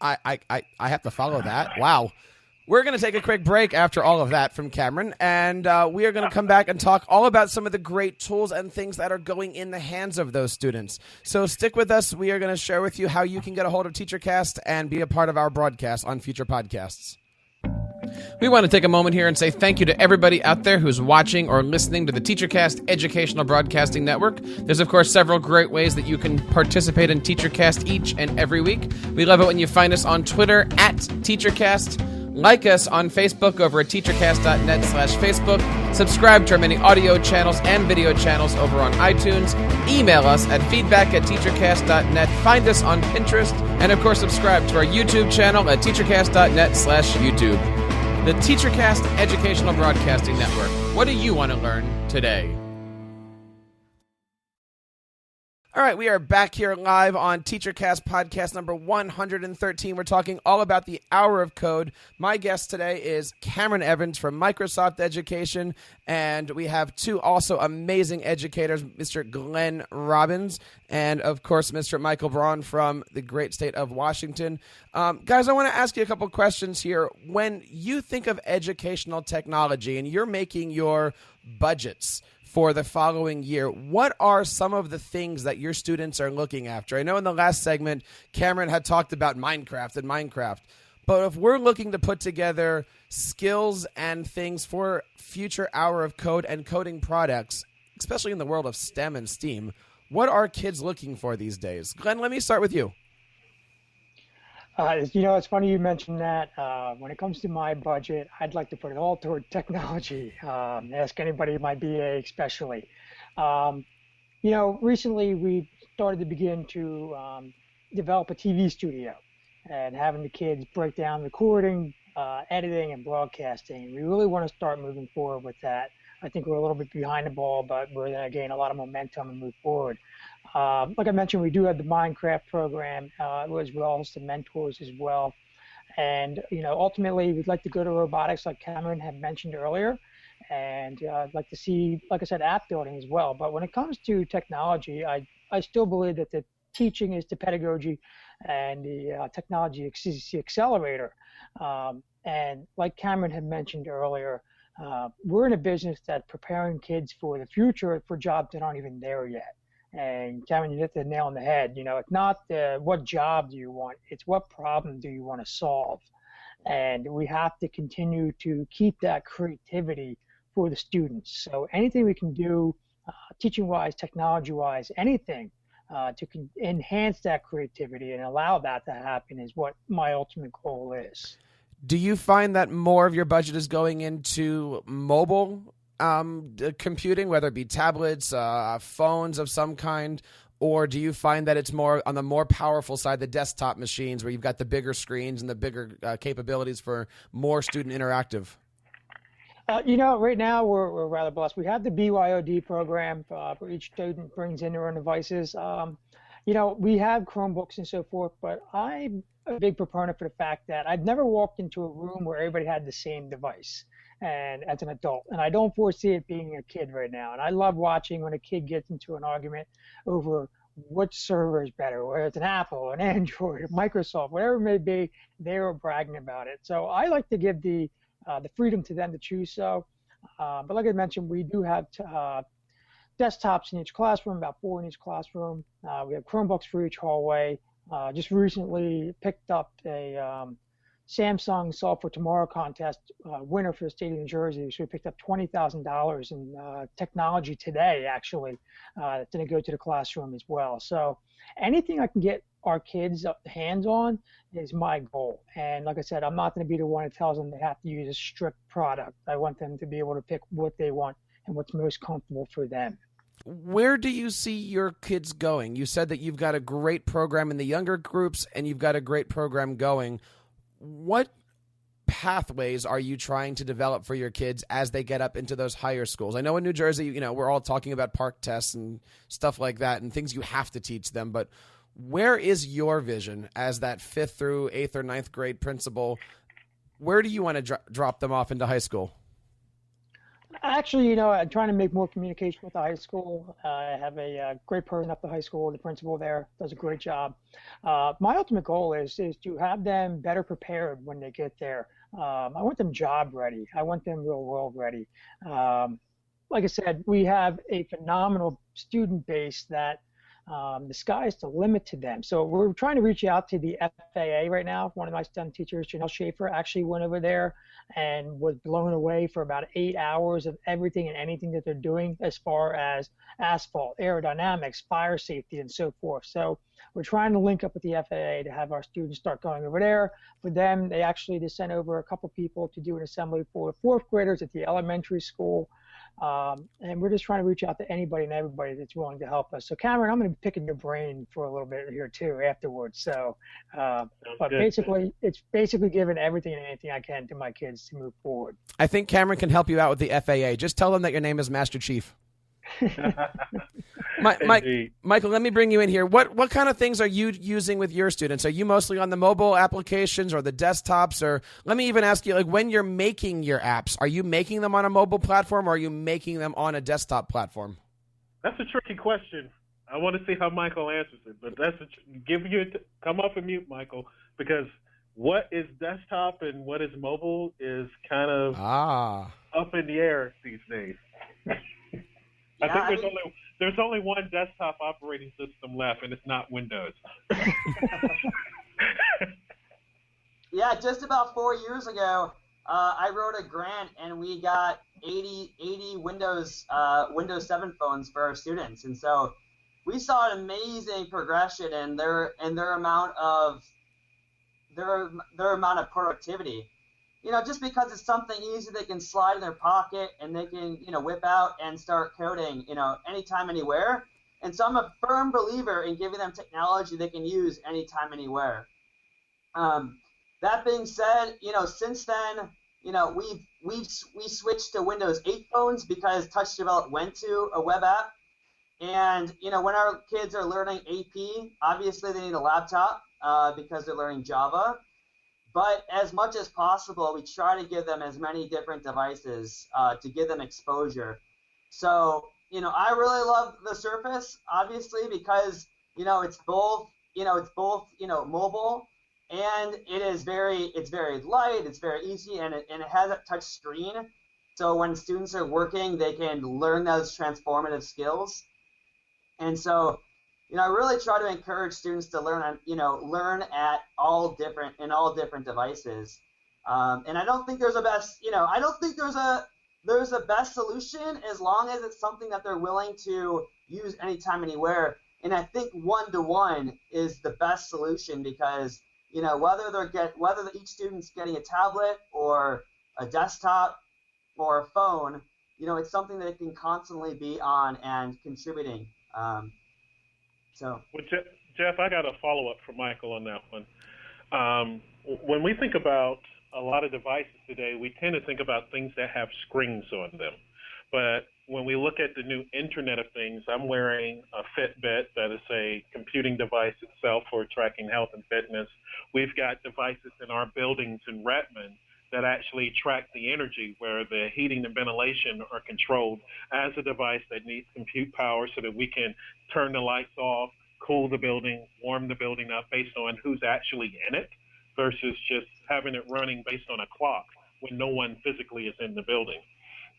I have to follow that. Wow. We're going to take a quick break after all of that from Cameron, and we are going to come back and talk all about some of the great tools and things that are going in the hands of those students. So stick with us. We are going to share with you how you can get a hold of TeacherCast and be a part of our broadcast on future podcasts. We want to take a moment here and say thank you to everybody out there who's watching or listening to the TeacherCast Educational Broadcasting Network. There's, of course, several great ways that you can participate in TeacherCast each and every week. We love it when you find us on Twitter at TeacherCast. Like us on Facebook over at teachercast.net/Facebook. Subscribe to our many audio channels and video channels over on iTunes. Email us at feedback@teachercast.net. Find us on Pinterest. And, of course, subscribe to our YouTube channel at teachercast.net/YouTube. The TeacherCast Educational Broadcasting Network. What do you want to learn today? All right, we are back here live on TeacherCast podcast number 113. We're talking all about the Hour of Code. My guest today is Cameron Evans from Microsoft Education, and we have two also amazing educators, Mr. Glenn Robbins and, of course, Mr. Michael Braun from the great state of Washington. Guys, I want to ask you a couple questions here. When you think of educational technology and you're making your budgets for the following year, what are some of the things that your students are looking after? I know in the last segment, Cameron had talked about Minecraft, but if we're looking to put together skills and things for future Hour of Code and coding products, especially in the world of STEM and STEAM, what are kids looking for these days? Glenn, let me start with you. It's funny you mentioned that. When it comes to my budget, I'd like to put it all toward technology. Ask anybody in my BA especially. Recently we started to begin to develop a TV studio and having the kids break down recording, editing, and broadcasting. We really want to start moving forward with that. I think we're a little bit behind the ball, but we're going to gain a lot of momentum and move forward. Like I mentioned, we do have the Minecraft program, as well as the mentors as well. And, ultimately, we'd like to go to robotics, like Cameron had mentioned earlier. And I'd like to see, like I said, app building as well. But when it comes to technology, I still believe that the teaching is the pedagogy and the technology is the accelerator. And like Cameron had mentioned earlier, we're in a business that's preparing kids for the future for jobs that aren't even there yet. And Cameron, you hit the nail on the head. It's not what job do you want, it's what problem do you want to solve. And we have to continue to keep that creativity for the students. So anything we can do, teaching-wise, technology-wise, anything enhance that creativity and allow that to happen is what my ultimate goal is. Do you find that more of your budget is going into mobile computing, whether it be tablets, phones of some kind, or do you find that it's more on the more powerful side, the desktop machines, where you've got the bigger screens and the bigger capabilities for more student interactive? Right now we're rather blessed. We have the BYOD program where each student brings in their own devices. We have Chromebooks and so forth, but I'm a big proponent for the fact that I've never walked into a room where everybody had the same device, and as an adult, and I don't foresee it being a kid right now. And I love watching when a kid gets into an argument over which server is better, whether it's an Apple, an Android, or Microsoft, whatever it may be, they were bragging about it. So I like to give the freedom to them to choose so. But like I mentioned, we do have desktops in each classroom, about 4 in each classroom. We have Chromebooks for each hallway. Just recently picked up a Samsung Solve for Tomorrow contest winner for the state of New Jersey. So we picked up $20,000 in technology today, actually. It's going to go to the classroom as well. So anything I can get our kids hands on is my goal. And like I said, I'm not going to be the one that tells them they have to use a strict product. I want them to be able to pick what they want and what's most comfortable for them. Where do you see your kids going? You said that you've got a great program in the younger groups and you've got a great program going. What pathways are you trying to develop for your kids as they get up into those higher schools? I know in New Jersey, we're all talking about park tests and stuff like that and things you have to teach them, but where is your vision as that 5th through 8th or 9th grade principal? Where do you want to drop them off into high school? Actually, I'm trying to make more communication with the high school. I have a great person up the high school. The principal there does a great job. My ultimate goal is to have them better prepared when they get there. I want them job ready. I want them real world ready. Like I said, we have a phenomenal student base that the sky's the limit to them. So we're trying to reach out to the FAA right now. One of my STEM teachers, Janelle Schaefer, actually went over there and was blown away for about 8 hours of everything and anything that they're doing as far as asphalt, aerodynamics, fire safety, and so forth. So we're trying to link up with the FAA to have our students start going over there. For them, they actually just sent over a couple people to do an assembly for 4th graders at the elementary school. And we're just trying to reach out to anybody and everybody that's willing to help us. So Cameron, I'm going to be picking your brain for a little bit here too afterwards. So, but basically, it's basically giving everything and anything I can to my kids to move forward. I think Cameron can help you out with the FAA. Just tell them that your name is Master Chief. Michael, let me bring you in here. What kind of things are you using with your students? Are you mostly on the mobile applications or the desktops? Or let me even ask you, like, when you're making your apps, are you making them on a mobile platform or are you making them on a desktop platform? That's a tricky question. I want to see how Michael answers it, but come off of mute, Michael, because what is desktop and what is mobile is kind of up in the air these days. I think there's only one desktop operating system left, and it's not Windows. Yeah, just about 4 years ago, I wrote a grant, and we got 80 Windows 7 phones for our students, and so we saw an amazing progression in their amount of productivity. Just because it's something easy they can slide in their pocket and they can, whip out and start coding, anytime, anywhere. And so I'm a firm believer in giving them technology they can use anytime, anywhere. That being said, since then, we switched to Windows 8 phones because Touch Develop went to a web app. And, when our kids are learning AP, obviously they need a laptop because they're learning Java. But as much as possible, we try to give them as many different devices to give them exposure. So, I really love the Surface, obviously, because, it's both mobile and it's very light, it's very easy, and it has a touch screen. So when students are working, they can learn those transformative skills. And so, I really try to encourage students to learn at all different devices. And I don't think there's a best, I don't think there's a best solution as long as it's something that they're willing to use anytime, anywhere. And I think one-to-one is the best solution because, whether each student's getting a tablet or a desktop or a phone, it's something that it can constantly be on and contributing. So. Well, Jeff, I got a follow-up from Michael on that one. When we think about a lot of devices today, we tend to think about things that have screens on them. But when we look at the new Internet of Things, I'm wearing a Fitbit that is a computing device itself for tracking health and fitness. We've got devices in our buildings in Redmond that actually track the energy, where the heating and ventilation are controlled as a device that needs compute power so that we can turn the lights off, cool the building, warm the building up based on who's actually in it versus just having it running based on a clock when no one physically is in the building.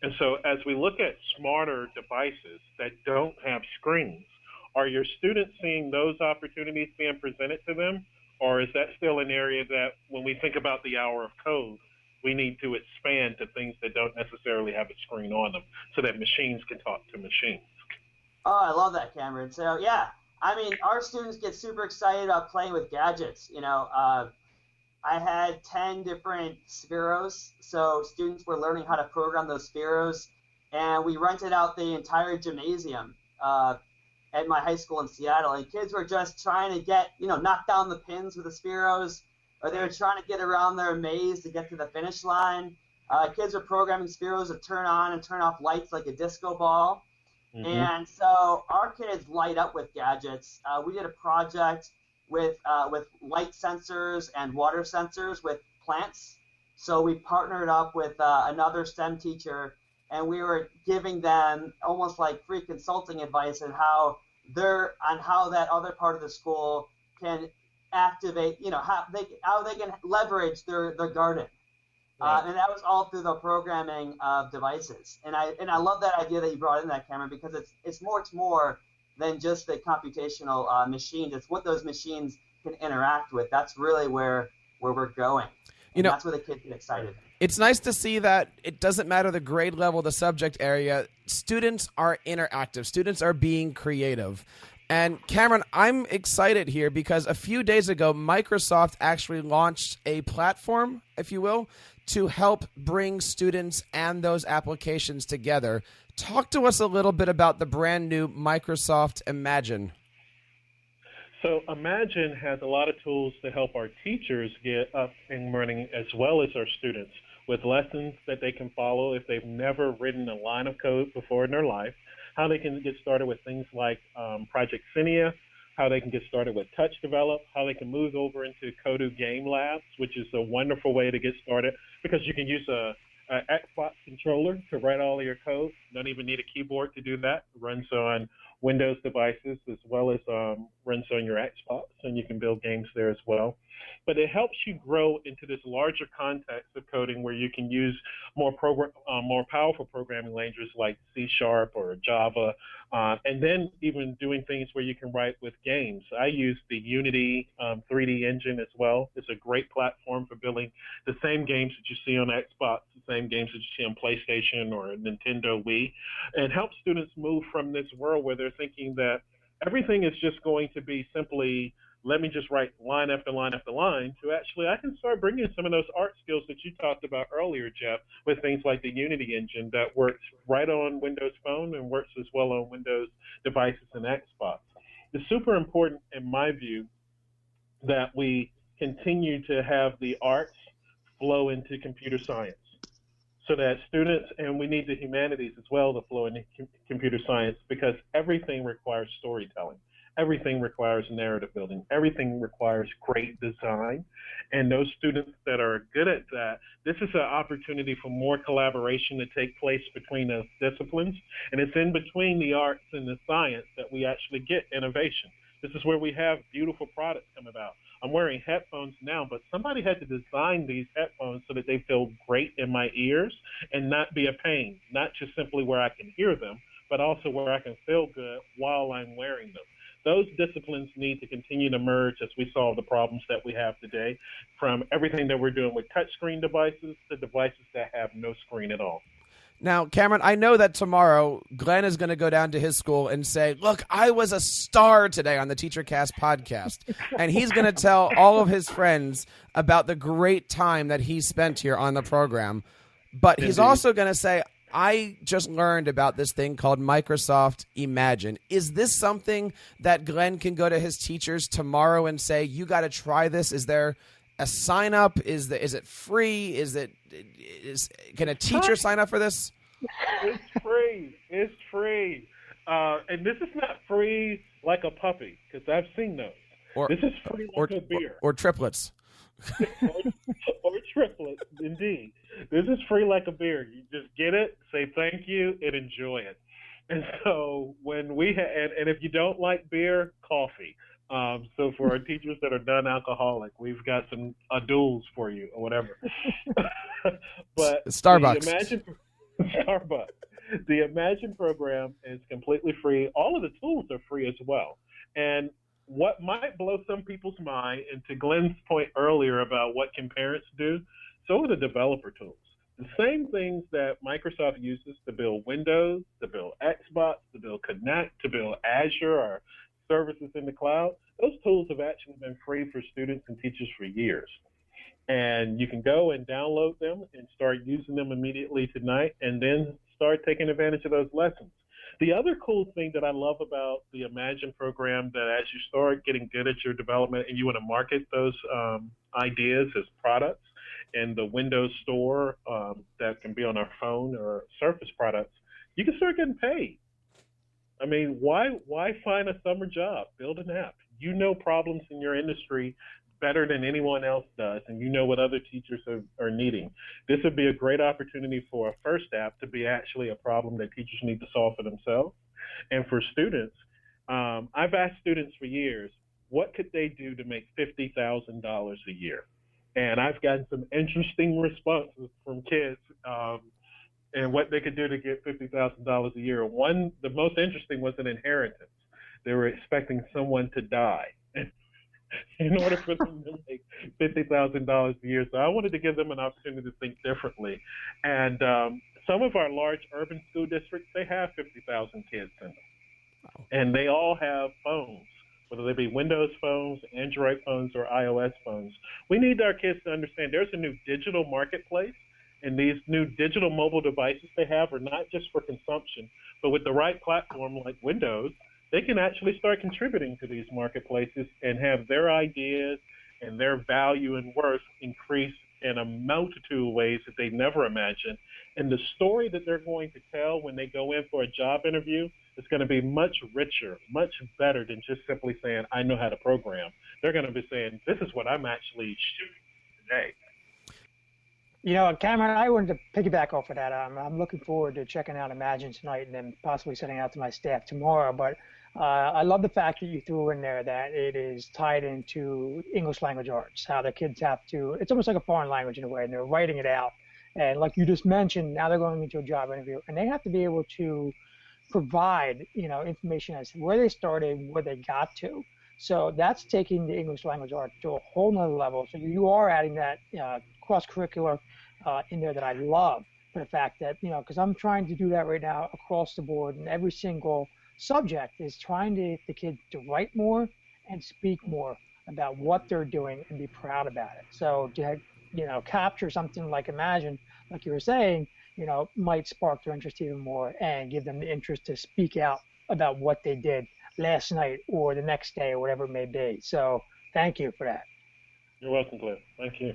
And so as we look at smarter devices that don't have screens, are your students seeing those opportunities being presented to them? Or is that still an area that when we think about the hour of code, we need to expand to things that don't necessarily have a screen on them so that machines can talk to machines? Oh, I love that, Cameron. So, yeah, our students get super excited about playing with gadgets. I had 10 different Spiros, so students were learning how to program those Spiros, and we rented out the entire gymnasium at my high school in Seattle, and kids were just trying to knock down the pins with the Spiros, or they were trying to get around their maze to get to the finish line. Kids were programming Spiros to turn on and turn off lights like a disco ball. Mm-hmm. And so our kids light up with gadgets. We did a project with light sensors and water sensors with plants. So we partnered up with another STEM teacher, and we were giving them almost like free consulting advice on how that other part of the school can activate, how they can leverage their garden. Right. And that was all through the programming of devices. And I love that idea that you brought in that, Cameron, because it's much more than just the computational machines. It's what those machines can interact with. That's really where we're going. And that's where the kids get excited. It's nice to see that it doesn't matter the grade level, the subject area. Students are interactive. Students are being creative. And Cameron, I'm excited here because a few days ago, Microsoft actually launched a platform, if you will, to help bring students and those applications together. Talk to us a little bit about the brand new Microsoft Imagine. So Imagine has a lot of tools to help our teachers get up and running as well as our students with lessons that they can follow if they've never written a line of code before in their life, how they can get started with things like Project Cinia, how they can get started with Touch Develop, how they can move over into CodeThere Game Labs, which is a wonderful way to get started because you can use a Xbox controller to write all of your code. You don't even need a keyboard to do that. It runs on Windows devices as well as runs on your Xbox, and you can build games there as well. But it helps you grow into this larger context of coding where you can use more powerful programming languages like C# or Java, and then even doing things where you can write with games. I use the Unity 3D engine as well. It's a great platform for building the same games that you see on Xbox, the same games that you see on PlayStation or Nintendo Wii, and help students move from this world where they're thinking that everything is just going to be simply let me just write line after line after line to actually I can start bringing some of those art skills that you talked about earlier, Jeff, with things like the Unity engine that works right on Windows Phone and works as well on Windows devices and Xbox. It's super important, in my view, that we continue to have the arts flow into computer science so that students, and we need the humanities as well to flow into computer science because everything requires storytelling. Everything requires narrative building. Everything requires great design. And those students that are good at that, this is an opportunity for more collaboration to take place between those disciplines. And it's in between the arts and the science that we actually get innovation. This is where we have beautiful products come about. I'm wearing headphones now, but somebody had to design these headphones so that they feel great in my ears and not be a pain, not just simply where I can hear them, but also where I can feel good while I'm wearing them. Those disciplines need to continue to merge as we solve the problems that we have today, from everything that we're doing with touchscreen devices to devices that have no screen at all. Now, Cameron, I know that tomorrow Glenn is going to go down to his school and say, look, I was a star today on the TeacherCast podcast. And he's going to tell all of his friends about the great time that he spent here on the program. But he's also going to say, I just learned about this thing called Microsoft Imagine. Is this something that Glenn can go to his teachers tomorrow and say, you got to try this? Is there a sign up? Is it free? Can a teacher sign up for this? It's free. It's free. And this is not free like a puppy, because I've seen those. This is free like a beer. Or triplets. or triplets, indeed. This is free like a beer. You just get it, say thank you, and enjoy it. And so when and if you don't like beer, coffee. So for our teachers that are non-alcoholic, we've got some duels for you or whatever. But Starbucks. Starbucks. The Imagine program is completely free. All of the tools are free as well. And what might blow some people's mind, and to Glenn's point earlier about what can parents do, so are the developer tools. The same things that Microsoft uses to build Windows, to build Xbox, to build Connect, to build Azure or services in the cloud, those tools have actually been free for students and teachers for years. And you can go and download them and start using them immediately tonight, and then start taking advantage of those lessons. The other cool thing that I love about the Imagine program, that as you start getting good at your development and you want to market those ideas as products in the Windows store that can be on our phone or Surface products, you can start getting paid. I mean, why find a summer job? Build an app. You know problems in your industry better than anyone else does, and you know what other teachers are needing. This would be a great opportunity for a first app to be actually a problem that teachers need to solve for themselves. And for students, I've asked students for years, what could they do to make $50,000 a year? And I've gotten some interesting responses from kids and what they could do to get $50,000 a year. One, the most interesting, was an inheritance. They were expecting someone to die in order for them to make $50,000 a year. So I wanted to give them an opportunity to think differently. And some of our large urban school districts, they have 50,000 kids in them. Wow. And they all have phones, whether they be Windows phones, Android phones, or iOS phones. We need our kids to understand there's a new digital marketplace, and these new digital mobile devices they have are not just for consumption, but with the right platform like Windows, they can actually start contributing to these marketplaces and have their ideas and their value and worth increase in a multitude of ways that they never imagined. And the story that they're going to tell when they go in for a job interview is going to be much richer, much better than just simply saying, I know how to program. They're going to be saying, this is what I'm actually shooting today. You know, Cameron, I wanted to piggyback off of that. I'm looking forward to checking out Imagine tonight and then possibly sending out to my staff tomorrow. But I love the fact that you threw in there that it is tied into English language arts, how the kids have to, it's almost like a foreign language in a way, and they're writing it out. And like you just mentioned, now they're going into a job interview, and they have to be able to provide, information as to where they started, where they got to. So that's taking the English language arts to a whole nother level. So you are adding that cross-curricular in there that I love, for the fact that, because I'm trying to do that right now across the board, and every single subject is trying to get the kids to write more and speak more about what they're doing and be proud about it. So to capture something like Imagine, like you were saying, might spark their interest even more and give them the interest to speak out about what they did last night or the next day or whatever it may be. So thank you for that. You're welcome, Cliff. Thank you.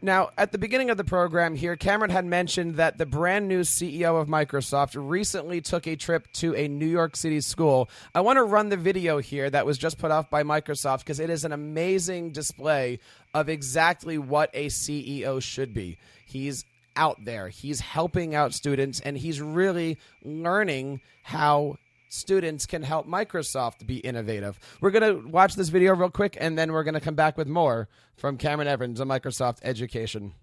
Now, at the beginning of the program here, Cameron had mentioned that the brand new CEO of Microsoft recently took a trip to a New York City school. I want to run the video here that was just put off by Microsoft because it is an amazing display of exactly what a CEO should be. He's out there, he's helping out students, and he's really learning how students can help Microsoft be innovative. We're going to watch this video real quick, and then we're going to come back with more from Cameron Evans on Microsoft Education.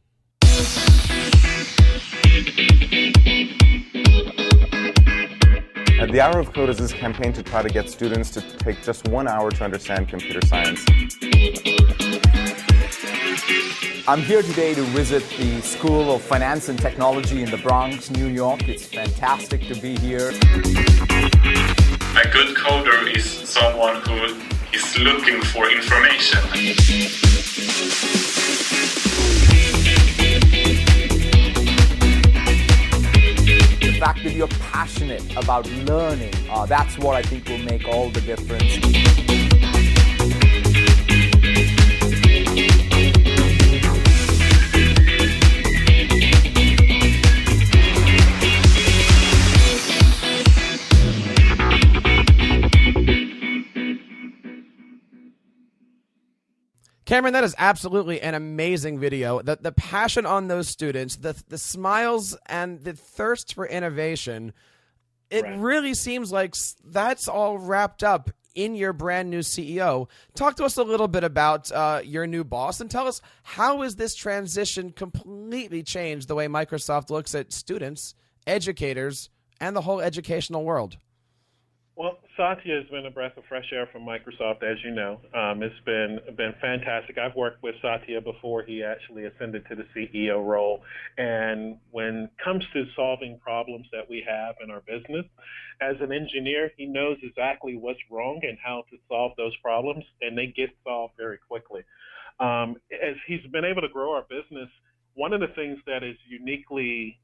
The Hour of Code is this campaign to try to get students to take just 1 hour to understand computer science. I'm here today to visit the School of Finance and Technology in the Bronx, New York. It's fantastic to be here. A good coder is someone who is looking for information. The fact that you're passionate about learning, that's what I think will make all the difference. Cameron, that is absolutely an amazing video. The passion on those students, the smiles and the thirst for innovation, it really seems like that's all wrapped up in your brand new CEO. Talk to us a little bit about your new boss and tell us, how has this transition completely changed the way Microsoft looks at students, educators, and the whole educational world? Well, Satya has been a breath of fresh air from Microsoft, as you know. It's been fantastic. I've worked with Satya before he actually ascended to the CEO role. And when it comes to solving problems that we have in our business, as an engineer, he knows exactly what's wrong and how to solve those problems, and they get solved very quickly. As he's been able to grow our business, one of the things that is uniquely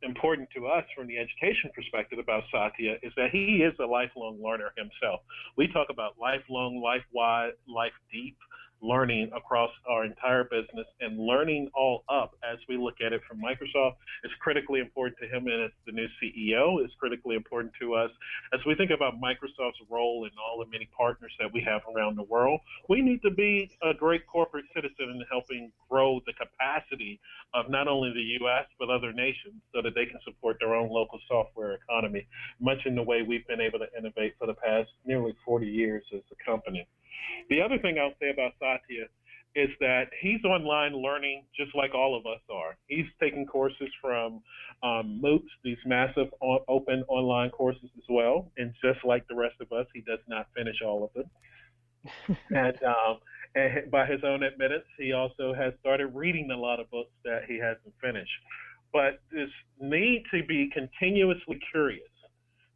important to us from the education perspective about Satya is that he is a lifelong learner himself. We talk about lifelong, life-wide, life-deep learning across our entire business, and learning all up as we look at it from Microsoft is critically important to him, and as the new CEO is critically important to us. As we think about Microsoft's role in all the many partners that we have around the world, we need to be a great corporate citizen in helping grow the capacity of not only the U.S. but other nations so that they can support their own local software economy, much in the way we've been able to innovate for the past nearly 40 years as a company. The other thing I'll say about Satya is that he's online learning just like all of us are. He's taking courses from MOOCs, these massive open online courses as well. And just like the rest of us, he does not finish all of them. And by his own admittance, he also has started reading a lot of books that he hasn't finished. But this need to be continuously curious,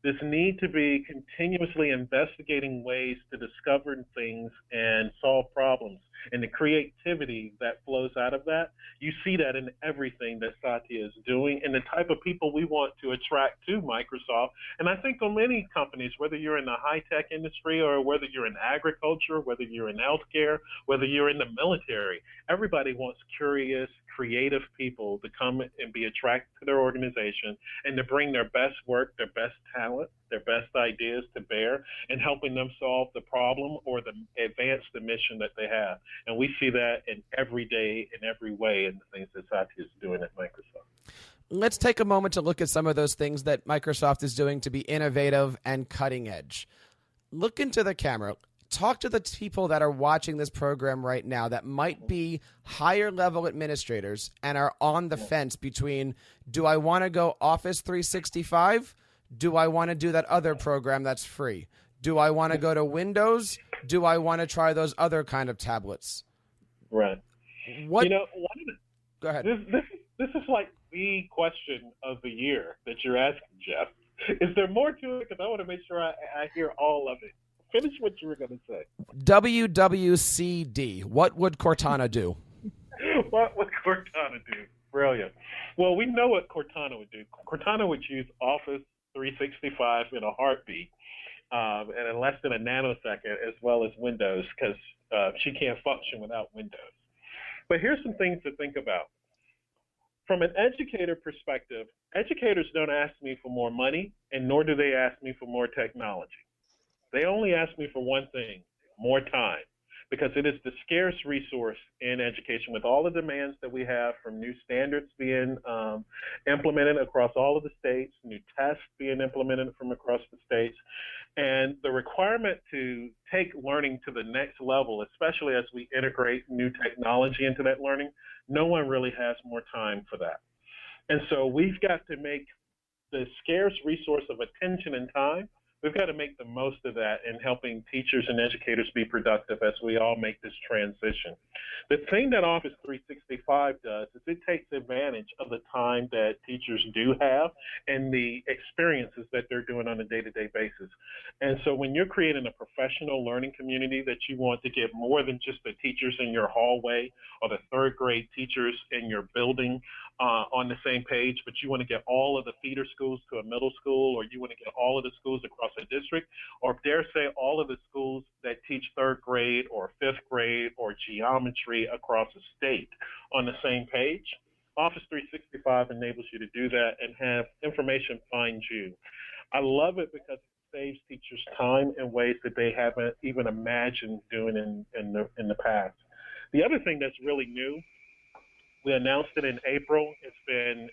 this need to be continuously investigating ways to discover things and solve problems, and the creativity that flows out of that, you see that in everything that Satya is doing and the type of people we want to attract to Microsoft. And I think on many companies, whether you're in the high-tech industry or whether you're in agriculture, whether you're in healthcare, whether you're in the military, everybody wants curious, creative people to come and be attracted to their organization and to bring their best work, their best talent, their best ideas to bear, and helping them solve the problem or advance the mission that they have. And we see that in every day, in every way, in the things that Satya is doing at Microsoft. Let's take a moment to look at some of those things that Microsoft is doing to be innovative and cutting edge. Look into the camera. Talk to the people that are watching this program right now that might be higher level administrators and are on the fence between, do I want to go Office 365? Do I want to do that other program that's free? Do I want to go to Windows? Do I want to try those other kind of tablets? Right. What? You know, go ahead. This is like the question of the year that you're asking, Jeff. Is there more to it? Because I want to make sure I hear all of it. Finish what you were going to say. WWCD. What would Cortana do? What would Cortana do? Brilliant. Well, we know what Cortana would do. Cortana would use Office 365 in a heartbeat, and in less than a nanosecond, as well as Windows, because she can't function without Windows. But here's some things to think about. From an educator perspective, educators don't ask me for more money, and nor do they ask me for more technology. They only ask me for one thing: more time, because it is the scarce resource in education with all the demands that we have from new standards being implemented across all of the states, new tests being implemented from across the states, and the requirement to take learning to the next level, especially as we integrate new technology into that learning. No one really has more time for that. And so we've got to make the scarce resource of attention and time we've got to make the most of that in helping teachers and educators be productive as we all make this transition. The thing that Office 365 does is it takes advantage of the time that teachers do have and the experiences that they're doing on a day-to-day basis. And so when you're creating a professional learning community that you want to get more than just the teachers in your hallway or the third grade teachers in your building on the same page, but you want to get all of the feeder schools to a middle school, or you want to get all of the schools across a district, or dare say all of the schools that teach third grade or fifth grade or geometry across a state on the same page, Office 365 enables you to do that and have information find you. I love it because it saves teachers time in ways that they haven't even imagined doing in the past. The other thing that's really new, we announced it in April. It's been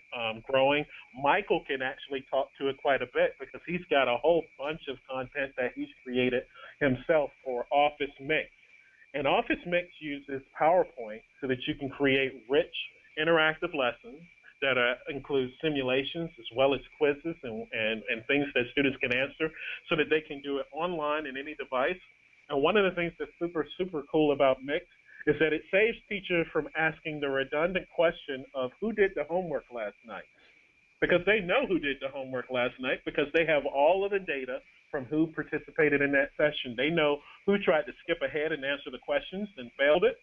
growing. Michael can actually talk to it quite a bit because he's got a whole bunch of content that he's created himself for Office Mix. And Office Mix uses PowerPoint so that you can create rich, interactive lessons that include simulations as well as quizzes and things that students can answer so that they can do it online in any device. And one of the things that's super, super cool about Mix is that it saves teachers from asking the redundant question of who did the homework last night, because they know who did the homework last night because they have all of the data from who participated in that session. They know who tried to skip ahead and answer the questions and failed it,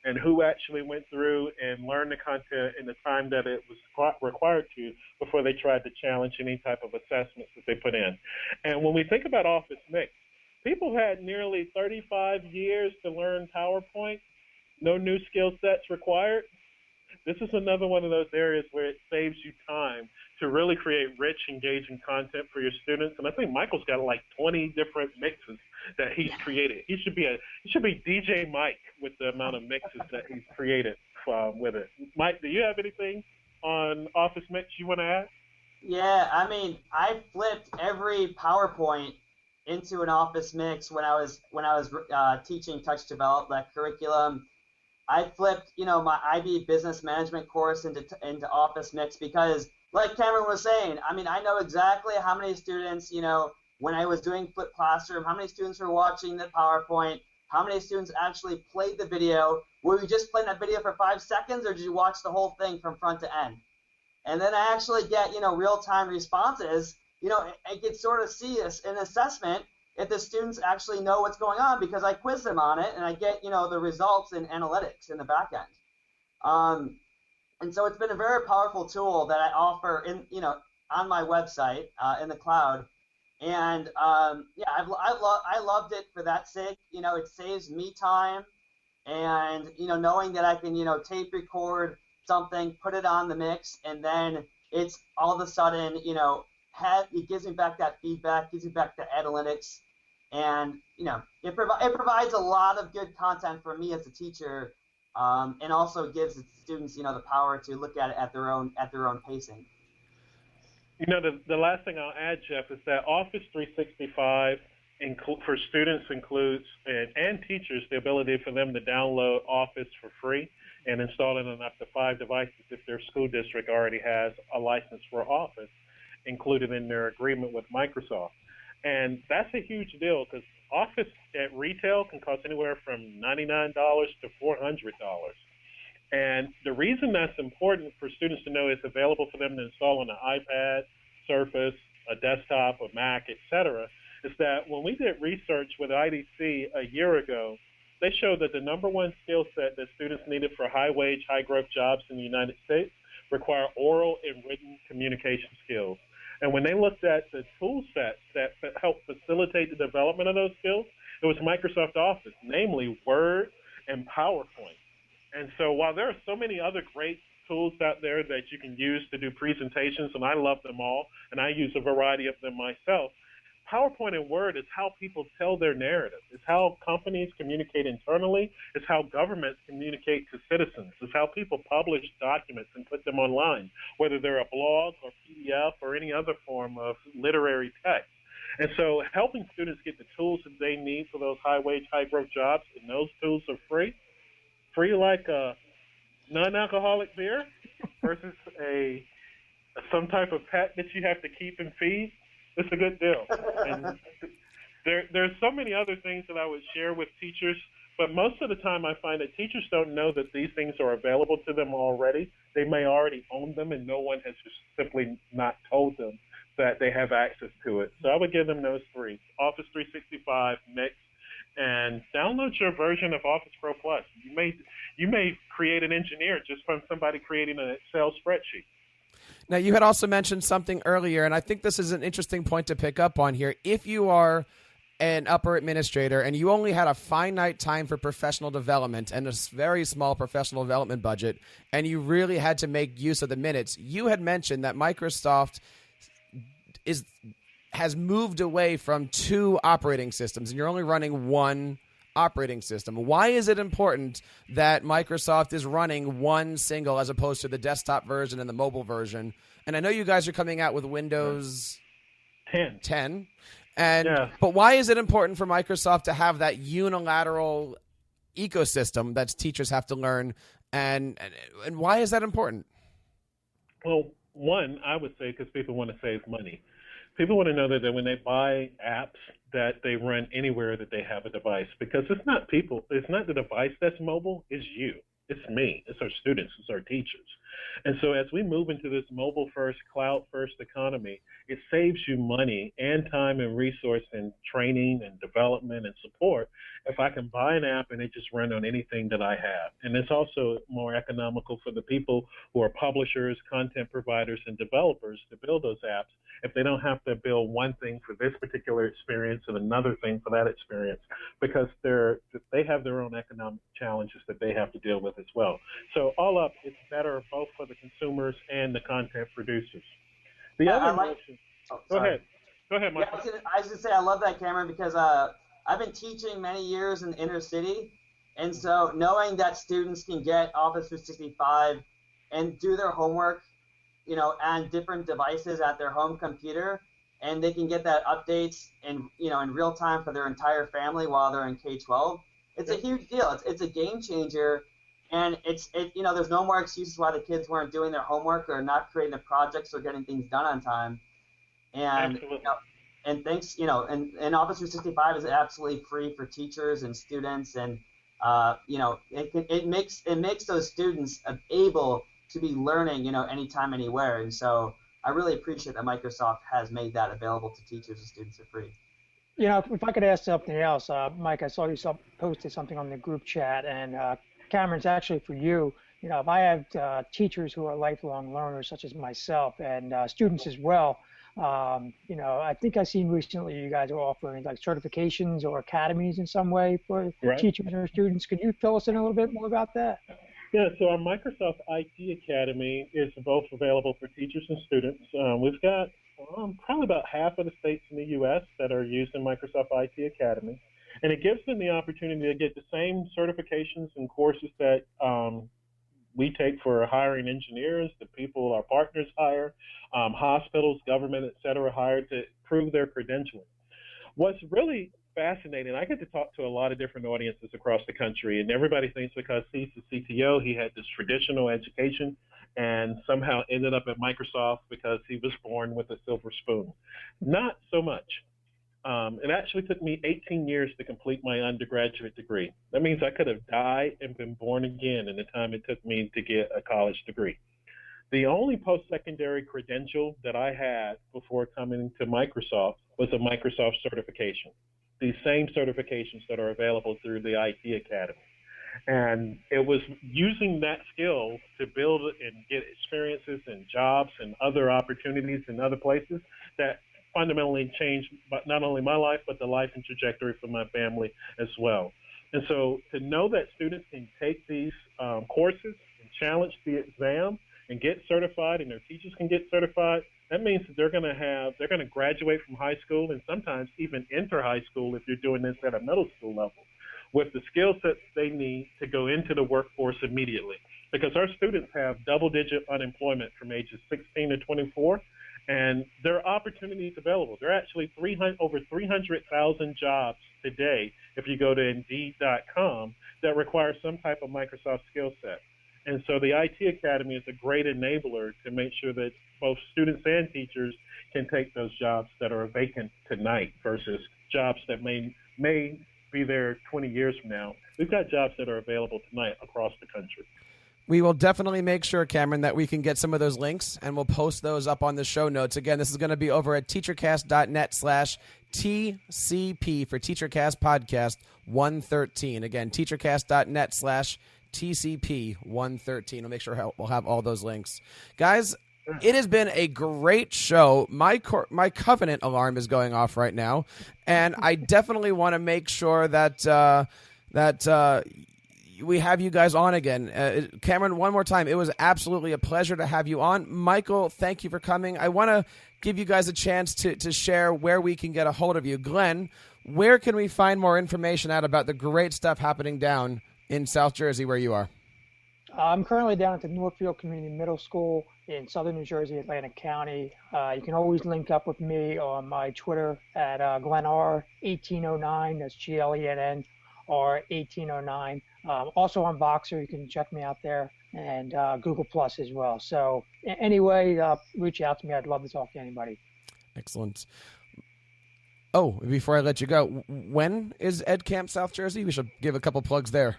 and who actually went through and learned the content in the time that it was required to before they tried to challenge any type of assessments that they put in. And when we think about Office Mix, people had nearly 35 years to learn PowerPoint. No new skill sets required. This is another one of those areas where it saves you time to really create rich, engaging content for your students. And I think Michael's got like 20 different mixes that he's created. He should be DJ Mike with the amount of mixes that he's created with it. Mike, do you have anything on Office Mix you want to add? Yeah, I mean, I flipped every PowerPoint into an Office Mix when I was teaching Touch Develop, that curriculum. I flipped, my IB business management course into Office Mix because, like Cameron was saying, I mean, I know exactly how many students, when I was doing Flip Classroom, how many students were watching the PowerPoint, how many students actually played the video. Were you just playing that video for 5 seconds, or did you watch the whole thing from front to end? And then I actually get, real-time responses. I could sort of see an assessment if the students actually know what's going on because I quiz them on it and I get, the results in analytics in the back end. And so it's been a very powerful tool that I offer on my website in the cloud. And I loved it for that sake. It saves me time, and knowing that I can tape record something, put it on the mix, and then it's all of a sudden it gives me back that feedback, gives me back the analytics, and it provides a lot of good content for me as a teacher, and also gives the students the power to look at it at their own pacing. The last thing I'll add, Jeff, is that Office 365 for students includes and teachers the ability for them to download Office for free and install it on up to 5 devices if their school district already has a license for Office included in their agreement with Microsoft. And that's a huge deal because Office at retail can cost anywhere from $99 to $400. And the reason that's important for students to know it's available for them to install on an iPad, Surface, a desktop, a Mac, etc., is that when we did research with IDC a year ago, they showed that the number one skill set that students needed for high-wage, high-growth jobs in the United States require oral and written communication skills. And when they looked at the tool sets that help facilitate the development of those skills, it was Microsoft Office, namely Word and PowerPoint. And so while there are so many other great tools out there that you can use to do presentations, and I love them all, and I use a variety of them myself, PowerPoint and Word is how people tell their narrative. It's how companies communicate internally. It's how governments communicate to citizens. It's how people publish documents and put them online, whether they're a blog or PDF or any other form of literary text. And so helping students get the tools that they need for those high-wage, high-growth jobs, and those tools are free like a non-alcoholic beer versus some type of pet that you have to keep and feed. It's a good deal. And there's so many other things that I would share with teachers, but most of the time I find that teachers don't know that these things are available to them already. They may already own them, and no one has just simply not told them that they have access to it. So I would give them those three: Office 365, Mix, and download your version of Office Pro Plus. You may create an engineer just from somebody creating an Excel spreadsheet. Now, you had also mentioned something earlier, and I think this is an interesting point to pick up on here. If you are an upper administrator and you only had a finite time for professional development and a very small professional development budget, and you really had to make use of the minutes, you had mentioned that Microsoft has moved away from 2 operating systems, and you're only running 1 operating system. Why is it important that Microsoft is running one single as opposed to the desktop version and the mobile version? And I know you guys are coming out with Windows 10. But why is it important for Microsoft to have that unilateral ecosystem that teachers have to learn, and why is that important? Well, one, I would say because people want to save money. People want to know that when they buy apps that they run anywhere that they have a device, because it's not the device that's mobile, it's you. It's me. It's our students. It's our teachers. And so as we move into this mobile-first, cloud-first economy, it saves you money and time and resource and training and development and support if I can buy an app and it just run on anything that I have. And it's also more economical for the people who are publishers, content providers, and developers to build those apps if they don't have to build one thing for this particular experience and another thing for that experience, because they have their own economic challenges that they have to deal with as well. So all up, it's better both for the consumers and the content producers. The other notion. Go ahead, Michael. Yeah, I was going to say I love that, Cameron, because I've been teaching many years in the inner city, and so knowing that students can get Office 365 and do their homework, on different devices at their home computer, and they can get that updates in real time for their entire family while they're in K-12. It's a huge deal. It's a game changer, and there's no more excuses why the kids weren't doing their homework or not creating the projects or getting things done on time. And and thanks, and Office 365 is absolutely free for teachers and students, and it makes those students able to be learning, anytime, anywhere. And so I really appreciate that Microsoft has made that available to teachers and students for free. If I could ask something else, Mike, I saw you posted something on the group chat, and Cameron's actually for you. If I have teachers who are lifelong learners, such as myself, and students as well, I think I've seen recently you guys are offering like certifications or academies in some way for teachers or students. Could you fill us in a little bit more about that? Yeah, so our Microsoft IT Academy is both available for teachers and students. We've got probably about half of the states in the U.S. that are using Microsoft IT Academy, and it gives them the opportunity to get the same certifications and courses that we take for hiring engineers, the people our partners hire, hospitals, government, et cetera, hire to prove their credentialing. What's really fascinating, I get to talk to a lot of different audiences across the country, and everybody thinks because he's the CTO, he had this traditional education and somehow ended up at Microsoft because he was born with a silver spoon. Not so much. It actually took me 18 years to complete my undergraduate degree. That means I could have died and been born again in the time it took me to get a college degree. The only post-secondary credential that I had before coming to Microsoft was a Microsoft certification. These same certifications that are available through the IT Academy. And it was using that skill to build and get experiences and jobs and other opportunities in other places that fundamentally changed not only my life, but the life and trajectory for my family as well. And so to know that students can take these courses and challenge the exam and get certified, and their teachers can get certified, that means that they're going to graduate from high school and sometimes even enter high school if you're doing this at a middle school level with the skill sets they need to go into the workforce immediately. Because our students have double-digit unemployment from ages 16 to 24, and there are opportunities available. There are actually over 300,000 jobs today, if you go to Indeed.com, that require some type of Microsoft skill set. And so the IT Academy is a great enabler to make sure that both students and teachers can take those jobs that are vacant tonight versus jobs that may be there 20 years from now. We've got jobs that are available tonight across the country. We will definitely make sure, Cameron, that we can get some of those links, and we'll post those up on the show notes. Again, this is going to be over at teachercast.net/TCP for TeacherCast Podcast 113. Again, teachercast.net/TCP 113. We'll make sure we'll have all those links. Guys, it has been a great show. My Covenant alarm is going off right now, and I definitely want to make sure that we have you guys on again. Cameron, one more time, it was absolutely a pleasure to have you on. Michael, thank you for coming. I want to give you guys a chance to share where we can get a hold of you. Glenn, where can we find more information out about the great stuff happening down in South Jersey where you are? I'm currently down at the Northfield Community Middle School in southern New Jersey, Atlantic County. You can always link up with me on my Twitter at GlennR1809. That's GLENN R1809. Also on Voxer, you can check me out there, and Google Plus as well. So anyway, reach out to me. I'd love to talk to anybody. Excellent. Oh, before I let you go, when is Ed Camp South Jersey? We should give a couple plugs there.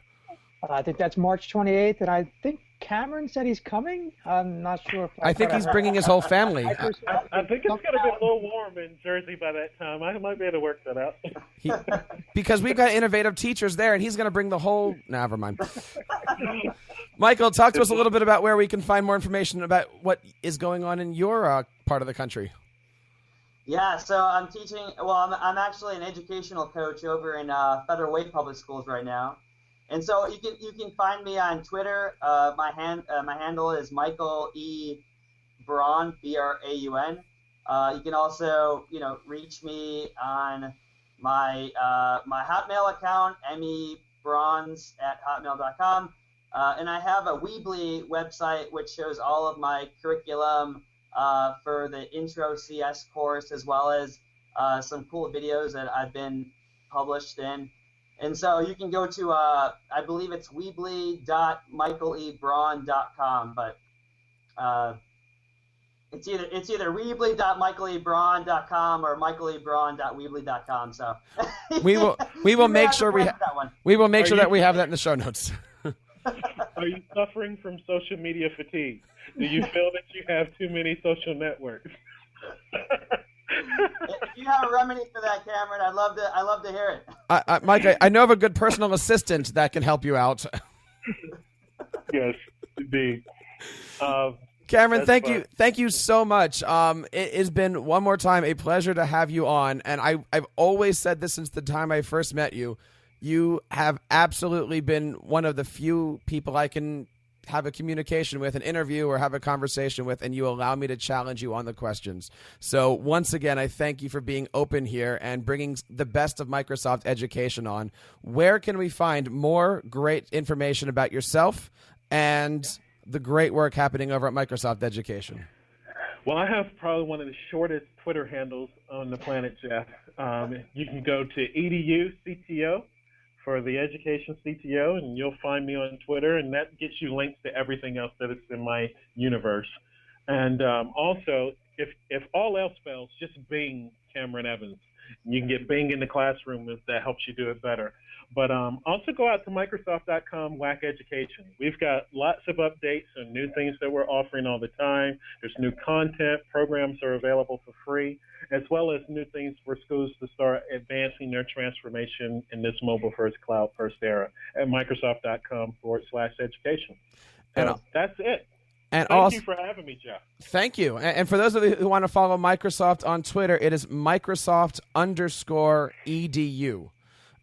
I think that's March 28th, and I think Cameron said he's coming. I'm not sure. I think he's bringing his whole family. I think it's going to be a little warm in Jersey by that time. I might be able to work that out. Because we've got innovative teachers there, and he's going to bring the whole... Never mind. Michael, talk to us a little bit about where we can find more information about what is going on in your part of the country. Yeah, so I'm teaching. Well, I'm actually an educational coach over in Federal Way Public Schools right now. And so you can find me on Twitter. My handle is Michael E. Braun, Braun. You can also reach me on my Hotmail account, mebrauns@hotmail.com, and I have a Weebly website which shows all of my curriculum for the Intro CS course, as well as some cool videos that I've been published in. And so you can go to, I believe it's weebly.michaelebraun.com, but it's either weebly.michaelebraun.com or michaelebraun.weebly.com. So we will make sure we will make sure that we have that in the show notes. Are you suffering from social media fatigue? Do you feel that you have too many social networks? If you have a remedy for that, Cameron, I'd love to hear it. Mike, I know of a good personal assistant that can help you out. Yes, indeed. Cameron, thank you so much. It has been one more time a pleasure to have you on, and I've always said this since the time I first met you. You have absolutely been one of the few people I can have a communication with, an interview, or have a conversation with, and you allow me to challenge you on the questions. So once again, I thank you for being open here and bringing the best of Microsoft education on. Where can we find more great information about yourself and the great work happening over at Microsoft Education? Well, I have probably one of the shortest Twitter handles on the planet, Jeff. You can go to EduCTO for the Education CTO, and you'll find me on Twitter, and that gets you links to everything else that is in my universe. And also, if all else fails, just Bing Cameron Evans. You can get Bing in the classroom if that helps you do it better. But also go out to Microsoft.com WAC Education. We've got lots of updates and new things that we're offering all the time. There's new content. Programs are available for free, as well as new things for schools to start advancing their transformation in this mobile-first, cloud-first era at Microsoft.com/education. So that's it. And Thank you for having me, Jeff. Thank you. And for those of you who want to follow Microsoft on Twitter, it is Microsoft_EDU.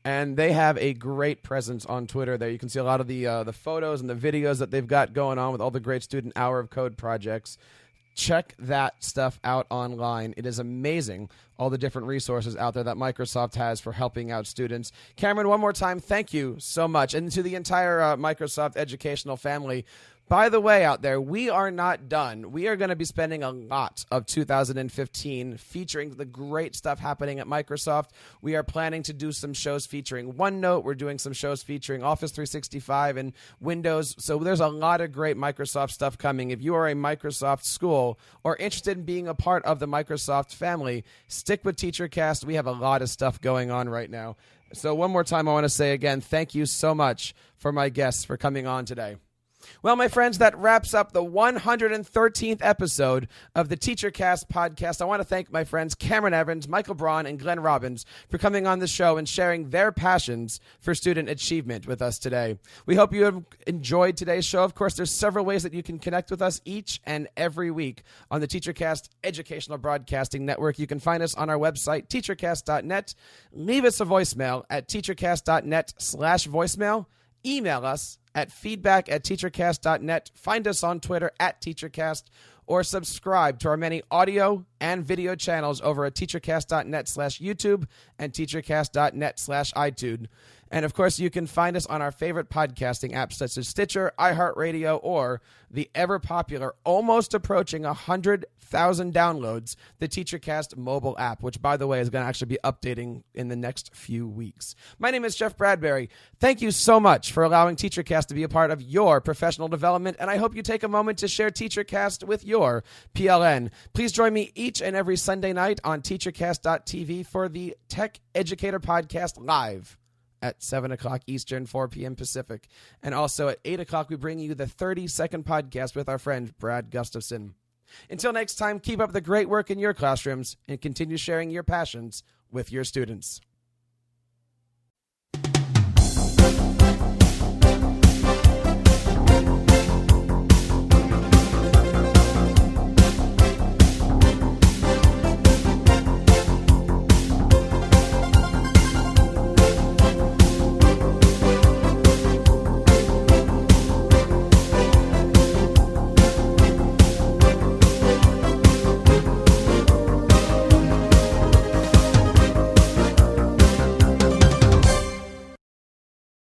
And they have a great presence on Twitter there. You can see a lot of the photos and the videos that they've got going on with all the great student Hour of Code projects. Check that stuff out online. It is amazing, all the different resources out there that Microsoft has for helping out students. Cameron, one more time, thank you so much. And to the entire Microsoft educational family, By the way, out there, we are not done. We are going to be spending a lot of 2015 featuring the great stuff happening at Microsoft. We are planning to do some shows featuring OneNote. We're doing some shows featuring Office 365 and Windows. So there's a lot of great Microsoft stuff coming. If you are a Microsoft school or interested in being a part of the Microsoft family, stick with TeacherCast. We have a lot of stuff going on right now. So one more time, I want to say again, thank you so much for my guests for coming on today. Well, my friends, that wraps up the 113th episode of the TeacherCast podcast. I want to thank my friends Cameron Evans, Michael Braun, and Glenn Robbins for coming on the show and sharing their passions for student achievement with us today. We hope you have enjoyed today's show. Of course, there's several ways that you can connect with us each and every week on the TeacherCast Educational Broadcasting Network. You can find us on our website, teachercast.net. Leave us a voicemail at teachercast.net/voicemail. Email us at feedback@teachercast.net. Find us on Twitter @teachercast, or subscribe to our many audio and video channels over at teachercast.net/YouTube and teachercast.net/iTunes. And of course, you can find us on our favorite podcasting apps such as Stitcher, iHeartRadio, or the ever popular, almost approaching 100,000 downloads, the TeacherCast mobile app, which, by the way, is going to actually be updating in the next few weeks. My name is Jeff Bradbury. Thank you so much for allowing TeacherCast to be a part of your professional development, and I hope you take a moment to share TeacherCast with your PLN. Please join me each and every Sunday night on teachercast.tv for the Tech Educator Podcast live at 7 o'clock Eastern, 4 p.m. Pacific. And also at 8 o'clock, we bring you the 30-second podcast with our friend Brad Gustafson. Until next time, keep up the great work in your classrooms and continue sharing your passions with your students.